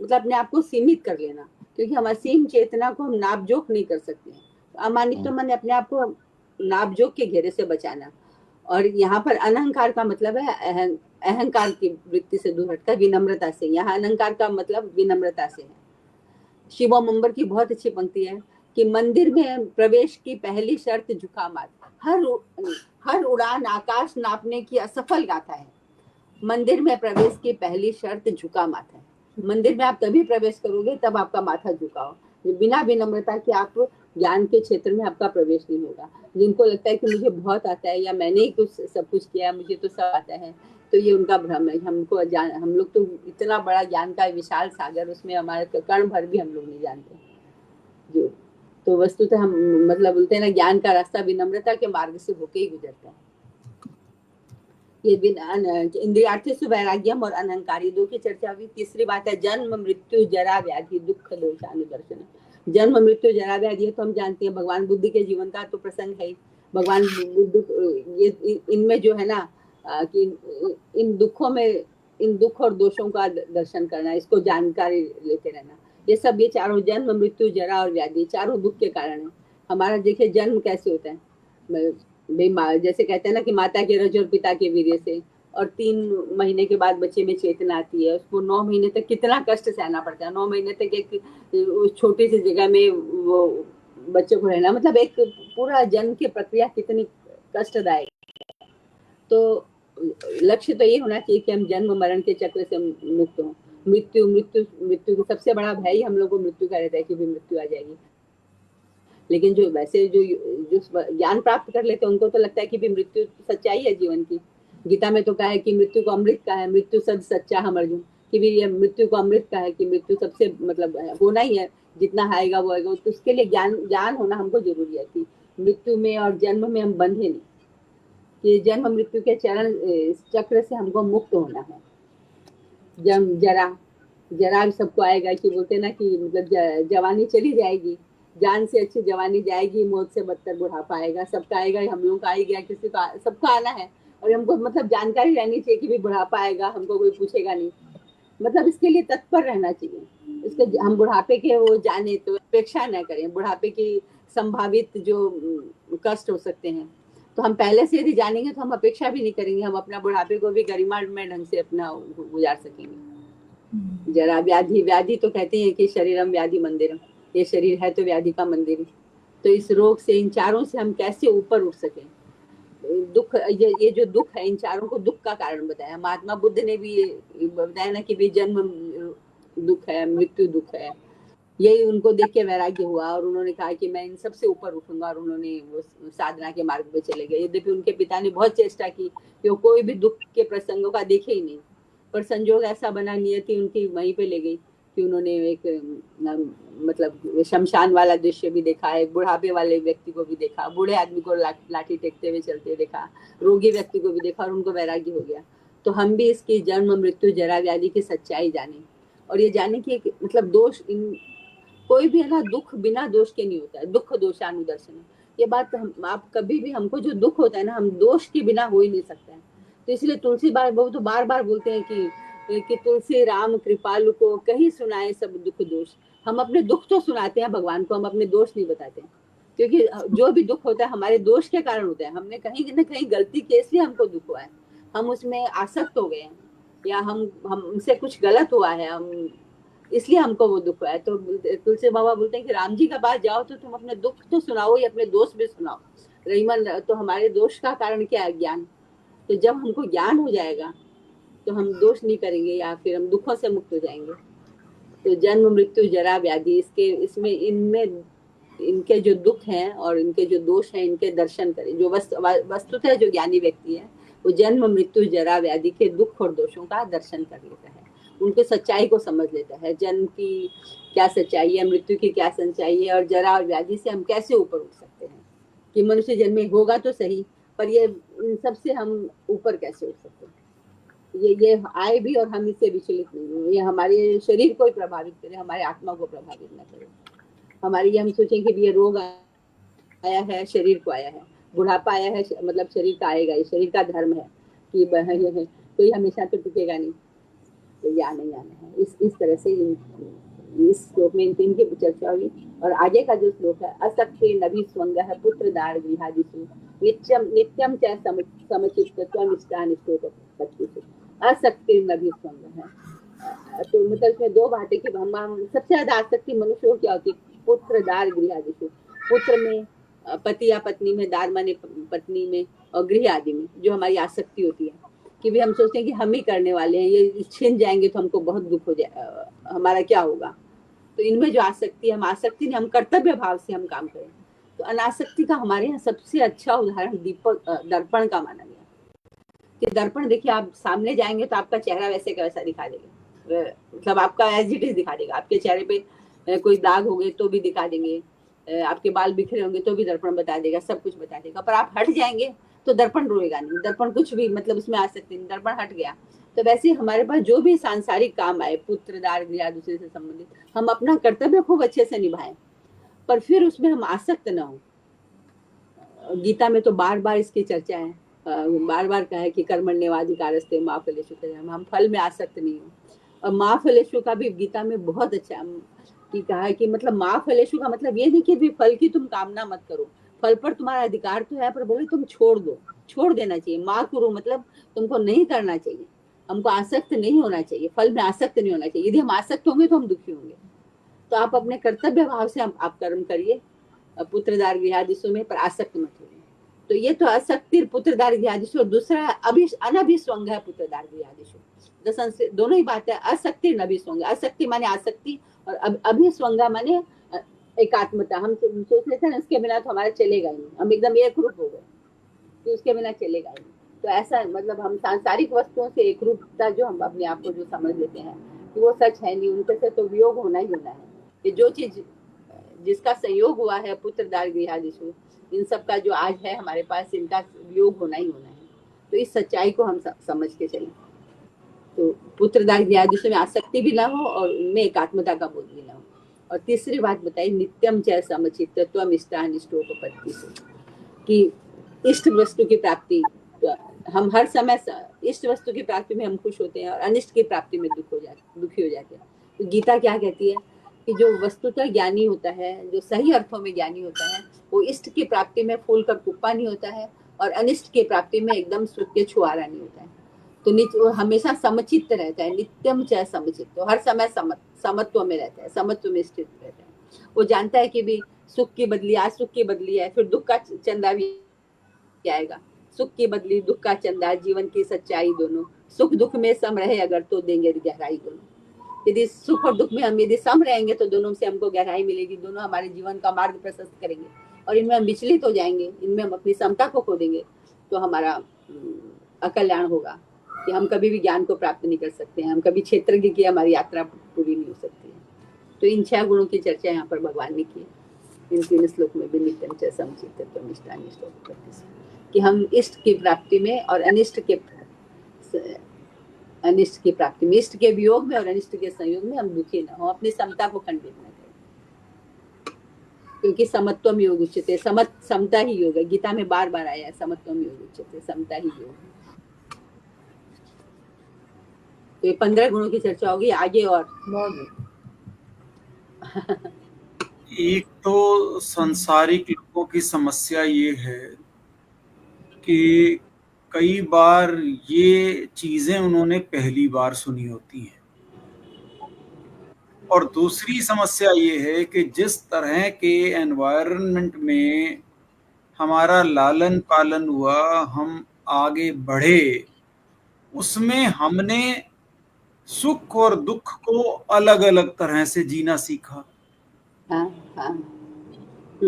मतलब अपने आप को सीमित कर लेना, क्योंकि हम असीम चेतना को हम नाप जोख नहीं कर सकते हैं। तो अमानित्व माने अपने आप को नाप जोख के घेरे से बचाना। और यहाँ पर अनहंकार का मतलब है अहंकार की वृत्ति से दूर हटकर विनम्रता से। यहाँ अहंकार का मतलब विनम्रता से है। शिवम अंबर की बहुत अच्छी पंक्ति है कि मंदिर में प्रवेश की पहली शर्त झुका मात। हर उड़ान आकाश नापने की असफल गाथा है। मंदिर में प्रवेश की पहली शर्त झुका माथा है। मंदिर में आप तभी प्रवेश करोगे तब आपका माथा झुकाओ। बिना विनम्रता के आप ज्ञान के क्षेत्र में आपका प्रवेश नहीं होगा। जिनको लगता है कि मुझे बहुत आता है या मैंने ही कुछ सब कुछ किया, मुझे तो सब आता है, तो ये उनका भ्रम है। हम लोग तो इतना बड़ा ज्ञान का विशाल सागर, उसमें हमारे कण भर भी हम लोग नहीं जानते जो। तो वस्तुतः हम मतलब बोलते हैं ना, ज्ञान का रास्ता विनम्रता के मार्ग से होके ही गुजरता है। ये इंद्रियार्थेषु वैराग्यम और अनहंकारी दो की चर्चा हुई। तीसरी बात है जन्म मृत्यु जरा व्याधि दुख दोषानुदर्शन। जन्म मृत्यु जरा व्याधि है तो हम जानते हैं भगवान बुद्ध के जीवन का तो प्रसंग है। भगवान बुद्ध ये इनमें जो है ना कि इन दुखों में, इन दुख और दोषों का दर्शन करना, इसको जानकारी लेते रहना, ये सब, ये चारों जन्म मृत्यु जरा और व्याधि चारों दुख के कारण है। हमारा देखिए जन्म कैसे होता है, जैसे कहते हैं ना कि माता के रज और पिता के वीर्य से, और 3 महीने के बाद बच्चे में चेतना आती है, उसको 9 महीने तक कितना कष्ट सहना पड़ता है। 9 महीने तक एक छोटी सी जगह में वो बच्चे को रहना, मतलब एक पूरा जन्म की प्रक्रिया कितनी कष्टदायक। तो लक्ष्य तो ये होना चाहिए कि हम जन्म मरण के चक्र से मुक्त हों। मृत्यु का सबसे बड़ा भय हम लोग को मृत्यु का रहता है कि भी मृत्यु आ जाएगी। लेकिन जो वैसे जो ज्ञान प्राप्त कर लेते हैं उनको तो लगता है कि भी मृत्यु सच्चाई है जीवन की। गीता में तो कहा है कि मृत्यु को अमृत का है, मृत्यु सद सच्चा हम अर्जुन, कि भी ये मृत्यु को अमृत का है, कि मृत्यु सबसे मतलब होना ही है, जितना आएगा वो आएगा। तो उसके लिए ज्ञान होना हमको जरूरी है कि मृत्यु में और जन्म में हम बंधे नहीं, कि जन्म मृत्यु के चक्र से हमको मुक्त होना है। जरा सबको आएगा, कि बोलते ना कि मतलब जवानी चली जाएगी, जान से अच्छी जवानी जाएगी, मौत से बदतर बुढ़ापा आएगा। सबका आएगा, हम लोगों का आएगा, किसी का, सबका आना है। और हमको मतलब जानकारी रहनी चाहिए कि भी बुढ़ापा आएगा, हमको कोई पूछेगा नहीं, मतलब इसके लिए तत्पर रहना चाहिए। इसके हम बुढ़ापे के वो जाने तो अपेक्षा न करें, बुढ़ापे की संभावित जो कष्ट हो सकते हैं तो हम पहले से यदि जानेंगे तो हम अपेक्षा भी नहीं करेंगे, हम अपना बुढ़ापे को भी गरिमा में ढंग से अपना गुजार सकेंगे। जरा व्याधि तो कहते हैं कि शरीरम व्याधि मंदिरम, ये शरीर है तो व्याधि का मंदिर। तो इस रोग से, इन चारों से हम कैसे ऊपर उठ सकें। दुख, ये जो दुख है, इन चारों को दुख का कारण बताया। महात्मा बुद्ध ने भी ये बताया ना कि भी जन्म दुख है, मृत्यु दुख है। यही उनको देख के वैराग्य हुआ और उन्होंने कहा कि मैं इन सबसे ऊपर उठूंगा, और उन्होंने वो साधना के मार्ग पे चले गए। यद्यपि उनके पिता ने बहुत चेष्टा की कि वो कोई भी दुख के प्रसंगों का देखे ही नहीं, पर संजोग ऐसा बना, नियति उनकी वहीं पे ले गई कि उन्होंने एक मतलब शमशान वाला दृश्य भी देखा, एक बुढ़ापे वाले व्यक्ति को भी देखा, बूढ़े आदमी को लाठी टेकते हुए चलते देखा, रोगी व्यक्ति को भी देखा, और उनको वैराग्य हो गया। तो हम भी इसकी जन्म मृत्यु जरा व्याधि की सच्चाई जाने, और ये जाने की मतलब दोष कोई भी है ना, दुख बिना दोष के नहीं होता है, दुख दोषानुदर्शन। ये बात आप कभी भी, हमको जो दुख होता है ना, हम दोष के बिना हो ही नहीं सकते हैं। तो इसलिए तुलसी बाबा तो बार बार बोलते हैं कि तुलसी राम कृपालु को कहीं सुनाए सब दुख दोष। हम अपने दुख तो सुनाते हैं भगवान को, हम अपने दोष नहीं बताते, क्योंकि जो भी दुख होता है हमारे दोष के कारण होता है। हमने कहीं ना कहीं गलती की, इसलिए हमको दुख हुआ है, हम उसमें आसक्त हो गए हैं, या हमसे कुछ गलत हुआ है, हम इसलिए हमको वो दुख हुआ है। तो तुलसी बाबा बोलते हैं कि राम जी के पास जाओ तो तुम अपने दुख तो सुनाओ, या अपने दोष भी सुनाओ। रहीमन, तो हमारे दोष का कारण क्या है? ज्ञान। तो जब हमको ज्ञान हो जाएगा तो हम दोष नहीं करेंगे, या फिर हम दुखों से मुक्त हो जाएंगे। तो जन्म मृत्यु जरा व्याधि, इसमें इनमें इनके जो दुख हैं और इनके जो दोष हैं, इनके दर्शन करें। जो वस्तुतः जो ज्ञानी व्यक्ति है वो जन्म मृत्यु जरा व्याधि के दुख और दोषों का दर्शन कर लेता है, उनके सच्चाई को समझ लेता है। जन्म की क्या सच्चाई है, मृत्यु की क्या सच्चाई है, और जरा और व्याधि से हम कैसे ऊपर उठ सकते हैं। कि मनुष्य जन्म में होगा तो सही, पर ये इन सबसे हम ऊपर कैसे उठ सकते हैं। ये आए भी और हम इससे विचलित नहीं हो, ये हमारे शरीर को ही प्रभावित करे, हमारे आत्मा को प्रभावित न करे। हमारी ये हम सोचें कि ये रोग आया है, शरीर को आया है, बुढ़ापा आया है, मतलब शरीर का आएगा, ये शरीर का धर्म है कि तो ये हमेशा तो टिकेगा नहीं, तो ये आना ही आना है। इस तरह से इस श्लोक में इनकी चर्चा हुई। और आगे का जो श्लोक है, असक्ति नभि स्वंग है पुत्र दार गृहादिषु नित्यम च समचित्तत्वं इष्टानिष्टोप पच्चीसु। असक्ति नभि स्वंग है, तो मतलब इसमें दो बातें कि हम सबसे ज्यादा आसक्ति मनुष्य को क्या होती है? पुत्र दार गृहादिषु, पुत्र में, पति या पत्नी में, दार माने पत्नी में, और गृह आदि में जो हमारी आसक्ति होती है कि भी हम सोचते हैं कि हम ही करने वाले हैं, ये छिन जाएंगे तो हमको बहुत दुख हो जाए, हमारा क्या होगा। तो इनमें जो आसक्ति है, हम आसक्ति नहीं, हम कर्तव्य भाव से हम काम करें। तो अनासक्ति का हमारे यहाँ सबसे अच्छा उदाहरण दर्पण का माना गया। कि दर्पण देखिए, आप सामने जाएंगे तो आपका चेहरा वैसे का वैसा दिखा देगा, मतलब आपका एज इट इज दिखा देगा। आपके चेहरे पे कोई दाग हो गए तो भी दिखा देंगे, आपके बाल बिखरे होंगे तो भी दर्पण बता देगा, सब कुछ बता देगा। पर आप हट जाएंगे तो दर्पण रोएगा नहीं, दर्पण कुछ भी, मतलब उसमें आ सकते नहीं, दर्पण हट गया। तो वैसे हमारे पास जो भी सांसारिक काम आए, पुत्रदार गृह दूसरे से संबंधित, हम अपना कर्तव्य खूब अच्छे से निभाएं, पर फिर उसमें हम आसक्त न हो। गीता में तो बार बार इसकी चर्चा है, बार बार कहा है कि कर्मण्येवाधिकारस्ते मा फलेषु कदाचन, हम फल में आसक्त नहीं हो। और मा फलेषु का भी गीता में बहुत अच्छा कि कहा है कि मतलब मा फलेषु का मतलब ये नहीं कि फल की तुम कामना मत करो, फल पर तुम्हारा अधिकार तो है, पर बोले तुम छोड़ दो, छोड़ देना चाहिए। माँ करो मतलब तुमको नहीं करना चाहिए, हमको आसक्त नहीं होना चाहिए, फल में आसक्त नहीं होना चाहिए। यदि हम आसक्त होंगे तो हम दुखी होंगे। तो आप अपने कर्तव्य भाव से आप कर्म करिए पुत्रदार गृहादिषु में, पर आसक्त मत होइए। तो ये तो असक्ति पुत्रदार गृहादिषु, और दूसरा अनभिस्वंग है पुत्रदार गृहादिषु। दोनों ही बात है, असक्ति नभिस्वंग। असक्ति माने आसक्ति, और अभिस्वंगा माने एकात्मता। हम सोच लेते हैं उसके बिना तो हमारा चलेगा ही नहीं, हम एकदम एक रूप हो गए कि उसके बिना चलेगा ही नहीं। तो ऐसा मतलब हम सांसारिक वस्तुओं से एक रूपता जो हम अपने आप को जो समझ लेते हैं कि वो सच है नहीं, उनके से तो वियोग होना ही होना है। कि जो चीज जिसका संयोग हुआ है पुत्रदार गृहादिषु, इन सब का जो आज है हमारे पास, इनका वियोग होना ही होना है। तो इस सच्चाई को हम समझ के चलें। तो पुत्रदार गृहादिषु में आसक्ति भी ना हो और उनमें एकात्मता का बोध भी ना हो। और तीसरी बात बताई, नित्यम च समचित्तत्वं इष्टानिष्टोपपत्तिषु, कि इष्ट वस्तु की प्राप्ति, तो हम हर समय इष्ट वस्तु की प्राप्ति में हम खुश होते हैं और अनिष्ट की प्राप्ति में दुखी हो जाते हैं। तो गीता क्या कहती है कि जो वस्तुतः ज्ञानी होता है, जो सही अर्थों में ज्ञानी होता है, वो इष्ट की प्राप्ति में फूल कर कुप्पा नहीं होता है, और अनिष्ट की प्राप्ति में एकदम सुख के छुआरा नहीं होता है। तो वो हमेशा समचित्त रहता है, नित्यम च समचित्त, हर समय समत्व में रहता है, समत्व में स्थित रहता है। वो जानता है कि भी सुख की बदली, आज सुख की बदली है, फिर दुख का चंदा भी आएगा। सुख की बदली, दुख का चंदा, जीवन की सच्चाई दोनों। सुख दुख में सम रहे अगर तो देंगे गहराई दोनों। यदि सुख और दुख में हम यदि सम रहेंगे तो दोनों से हमको गहराई मिलेगी, दोनों हमारे जीवन का मार्ग प्रशस्त करेंगे। और इनमें हम विचलित हो जाएंगे, इनमें हम अपनी समता को खो देंगे, तो हमारा अकल्याण होगा कि हम कभी भी ज्ञान को प्राप्त नहीं कर सकते हैं, हम कभी क्षेत्रज्ञ की हमारी यात्रा पूरी नहीं हो सकती है। तो इन 6 गुणों की चर्चा यहाँ पर भगवान ने की इन 3 श्लोक में भी। नित्यम च समचित्तत्वं इष्टानिष्टोपपत्तिषु, कि हम इष्ट की प्राप्ति में और अनिष्ट के अनिष्ट की प्राप्ति में, इष्ट के वियोग में और अनिष्ट के संयोग में हम दुखी न हो, अपनी समता को खंडित न करें, क्योंकि समत्वम योग उच्यते, समता ही योग है। गीता में बार बार आया है समत्वम योग उच्यते, समता ही योग है। तो ये 15 गुणों की चर्चा होगी आगे और एक तो सांसारिक लोगों की समस्या ये है कि कई बार ये चीजें उन्होंने पहली बार सुनी होती हैं, और दूसरी समस्या ये है कि जिस तरह के एनवायरनमेंट में हमारा लालन पालन हुआ, हम आगे बढ़े, उसमें हमने सुख और दुख को अलग अलग तरह से जीना सीखा।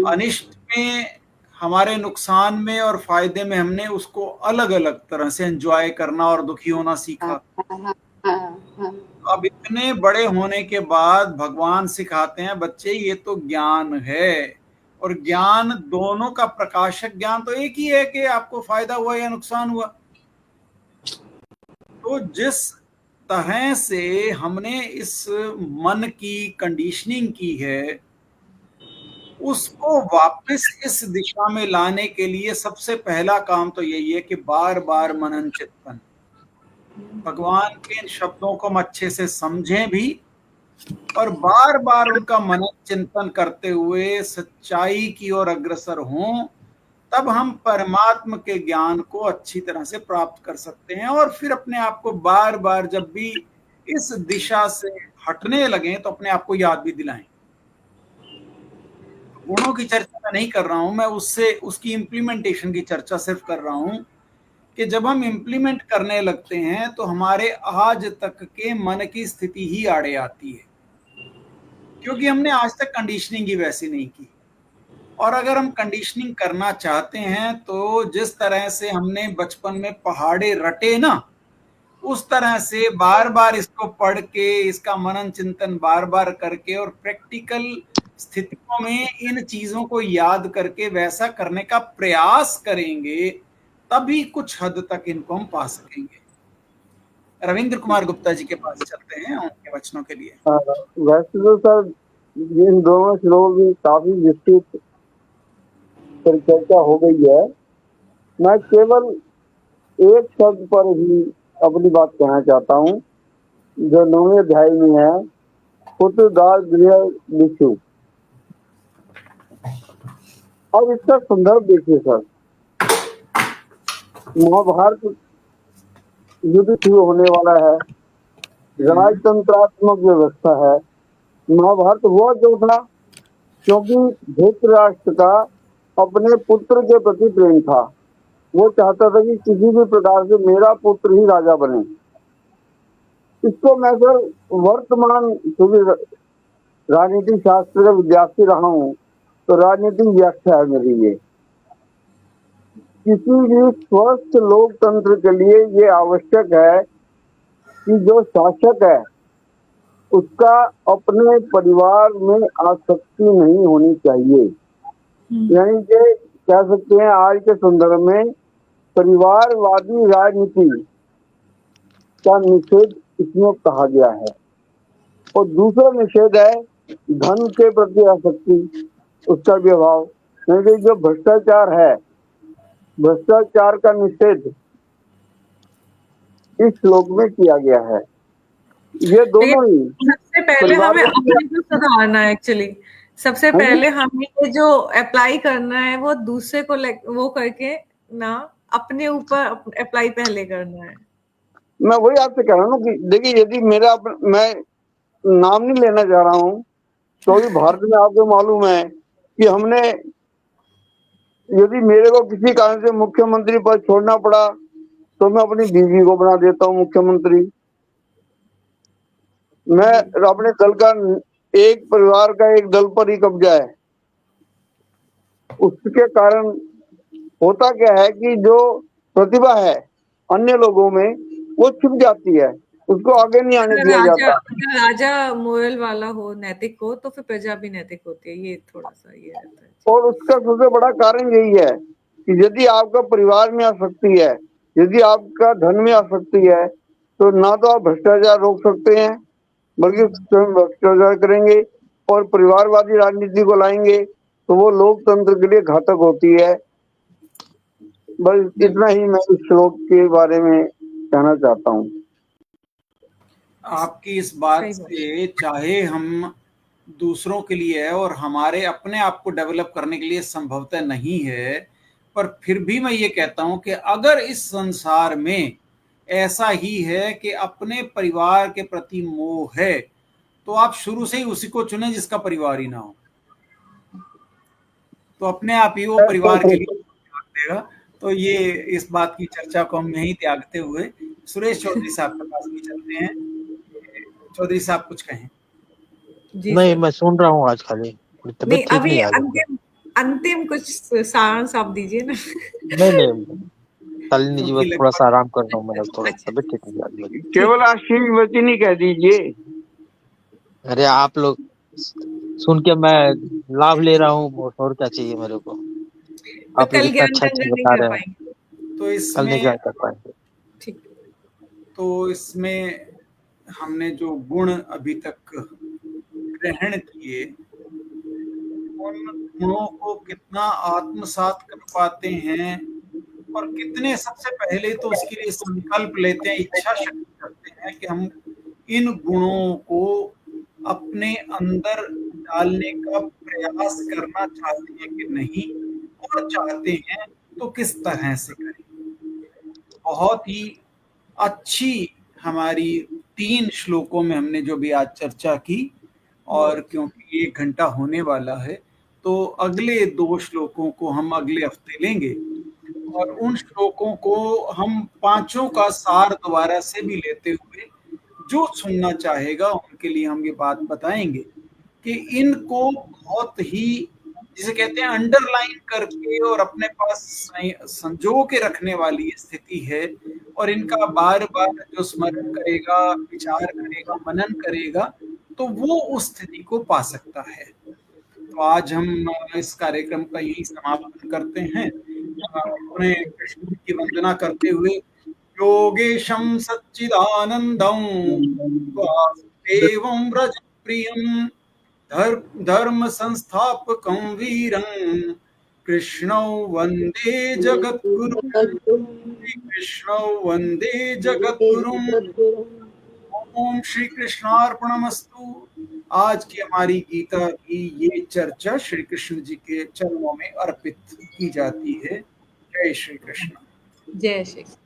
अनिष्ट में, हमारे नुकसान में और फायदे में हमने उसको अलग अलग तरह से एंजॉय करना और दुखी होना सीखा। अब इतने बड़े होने के बाद भगवान सिखाते हैं, बच्चे ये तो ज्ञान है, और ज्ञान दोनों का प्रकाशक ज्ञान तो एक ही है कि आपको फायदा हुआ या नुकसान हुआ। तो जिस तरह से हमने इस मन की कंडीशनिंग की है, उसको वापस इस दिशा में लाने के लिए सबसे पहला काम तो यही है कि बार बार मनन चिंतन, भगवान के इन शब्दों को हम अच्छे से समझें भी, और बार बार उनका मनन चिंतन करते हुए सच्चाई की ओर अग्रसर हों, तब हम परमात्मा के ज्ञान को अच्छी तरह से प्राप्त कर सकते हैं। और फिर अपने आप को बार बार जब भी इस दिशा से हटने लगे तो अपने आप को याद भी दिलाएं। गुणों की चर्चा मैं नहीं कर रहा हूं, मैं उसकी इम्प्लीमेंटेशन की चर्चा सिर्फ कर रहा हूं कि जब हम इम्प्लीमेंट करने लगते हैं तो हमारे आज तक के मन की स्थिति ही आड़े आती है, क्योंकि हमने आज तक कंडीशनिंग ही वैसी नहीं की। और अगर हम कंडीशनिंग करना चाहते हैं तो जिस तरह से हमने बचपन में पहाड़े रटे ना, उस तरह से बार बार इसको पढ़ के, इसका मनन चिंतन बार बार करके और प्रैक्टिकल स्थितियों में इन चीजों को याद करके वैसा करने का प्रयास करेंगे, तभी कुछ हद तक इनको हम पा सकेंगे। रविंद्र कुमार गुप्ता जी के पास चलते हैं उनके वचनों के लिए। वैसे तो सर इन दोनों श्लोक की काफी विस्तृत चर्चा हो गई है। मैं केवल एक शब्द पर ही अपनी बात कहना चाहता हूँ, जो 9वें अध्याय में है, पुत्र दार गृह भिक्षु। अब इसका संदर्भ देखिए सर, महाभारत युद्ध शुरू होने वाला है, राजतंत्रात्मक व्यवस्था है। महाभारत हुआ जो था क्योंकि धृतराष्ट्र का अपने पुत्र के प्रति प्रेम था। वो चाहता था कि किसी भी प्रकार से मेरा पुत्र ही राजा बने। इसको मैं सर वर्तमान, क्योंकि राजनीतिक शास्त्र का विद्यार्थी रहा हूँ, तो राजनीतिक व्याख्या है मेरी ये। किसी भी स्वस्थ लोकतंत्र के लिए ये आवश्यक है कि जो शासक है उसका अपने परिवार में आसक्ति नहीं होनी चाहिए। यानी कि कह सकते हैं आज के संदर्भ में परिवारवादी राजनीति का निषेध इसमें कहा गया है। और दूसरा निषेध है धन के प्रति आसक्ति, उसका व्यभाव, यानी जो भ्रष्टाचार है, भ्रष्टाचार का निषेध इस श्लोक में किया गया है। ये दोनों ही सबसे पहले हमें अपने को सुधारना है। एक्चुअली सबसे पहले हमें ये जो अप्लाई करना है वो दूसरे को वो करके ना, अपने ऊपर अप्लाई पहले करना है। मैं वही आपसे कह रहा हूँ कि देखिए, यदि मेरा, मैं नाम नहीं लेना चाह रहा हूँ, तो भी भारत में आपको मालूम है कि हमने, यदि मेरे को किसी कारण से मुख्यमंत्री पद छोड़ना पड़ा तो मैं अपनी बीवी को बना देता हूँ मुख्यमंत्री। मैं अपने दल का, एक परिवार का एक दल पर ही कब्जा है। उसके कारण होता क्या है कि जो प्रतिभा है अन्य लोगों में वो छिप जाती है, उसको आगे नहीं आने दिया जाता। अगर राजा मोरल वाला हो, नैतिक हो, तो फिर प्रजा भी नैतिक होती है। ये थोड़ा सा ये रहता है। और उसका सबसे बड़ा कारण यही है कि यदि आपका परिवार में आसक्ति है, यदि आपका धन में आसक्ति है, तो ना तो आप भ्रष्टाचार रोक सकते हैं, बल्कि स्वयं भ्रष्टाचार करेंगे और परिवारवादी राजनीति को लाएंगे तो वो लोकतंत्र के लिए घातक होती है। बस इतना ही मैं इस श्लोक के बारे में कहना चाहता हूँ। आपकी इस बात से चाहे हम दूसरों के लिए है और हमारे अपने आप को डेवलप करने के लिए संभवतः नहीं है, पर फिर भी मैं ये कहता हूं कि अगर इस संसार में ऐसा ही है कि अपने परिवार के प्रति मोह है, तो आप शुरू से ही उसी को चुने जिसका परिवार ही ना हो, तो अपने आप ही वो परिवार के लिए त्याग देगा। तो ये इस बात की चर्चा को हम यहीं त्यागते हुए सुरेश चौधरी साहब के पास भी चलते हैं। चौधरी साहब कुछ कहें? नहीं, मैं सुन रहा हूँ आज खाली, तबीयत ठीक अभी नहीं है। अंतिम कुछ सारांश आप दीजिए ना। नहीं, शालिनी जी, बस थोड़ा सा आराम कर रहा हूँ, मैंने थोड़ा तबीयत ठीक नहीं आ रही। केवल आशीष वचन ही कह दीजिए। अरे आप लोग सुन के मैं लाभ ले रहा हूँ, और क्या चाहिए मेरे को? आप लोग इतना अच्छा बता रहे हैं, तो कल नहीं ज्ञान इसमें कर पाएंगे। ठीक। तो इसमें हमने जो गुण अभी तक ग्रहण किए, उन गुणों को कितना आत्मसात कर पाते हैं और कितने, सबसे पहले तो उसके लिए संकल्प लेते हैं, इच्छा शक्ति करते हैं कि हम इन गुणों को अपने अंदर डालने का प्रयास करना चाहते हैं कि नहीं, और चाहते हैं तो किस तरह से करें। बहुत ही अच्छी हमारी 3 श्लोकों में हमने जो भी आज चर्चा की, और क्योंकि 1 घंटा होने वाला है तो अगले 2 श्लोकों को हम अगले हफ्ते लेंगे, और उन श्लोकों को हम 5 का सार दोबारा से भी लेते हुए जो सुनना चाहेगा उनके लिए हम ये बात बताएंगे कि इनको बहुत ही, जिसे कहते हैं, अंडरलाइन करके और अपने पास संजो के रखने वाली स्थिति है, और इनका बार बार जो स्मरण करेगा, विचार करेगा, मनन करेगा, तो वो उस स्थिति को पा सकता है। तो आज हम इस कार्यक्रम का यही समापन करते हैं, उन्हें कृष्ण की वंदना करते हुए, योगेशं सच्चिदानंदं वासुदेवं व्रजप्रियं धर्म संस्थापकं वीरं कृष्णौ वंदे जगद्गुरुं, कृष्णौ वंदे जगद्गुरुं। ओम श्री कृष्णार्पणमस्तु। आज की हमारी गीता की ये चर्चा श्री कृष्ण जी के चरणों में अर्पित की जाती है। जय श्री कृष्ण। जय श्री कृष्ण।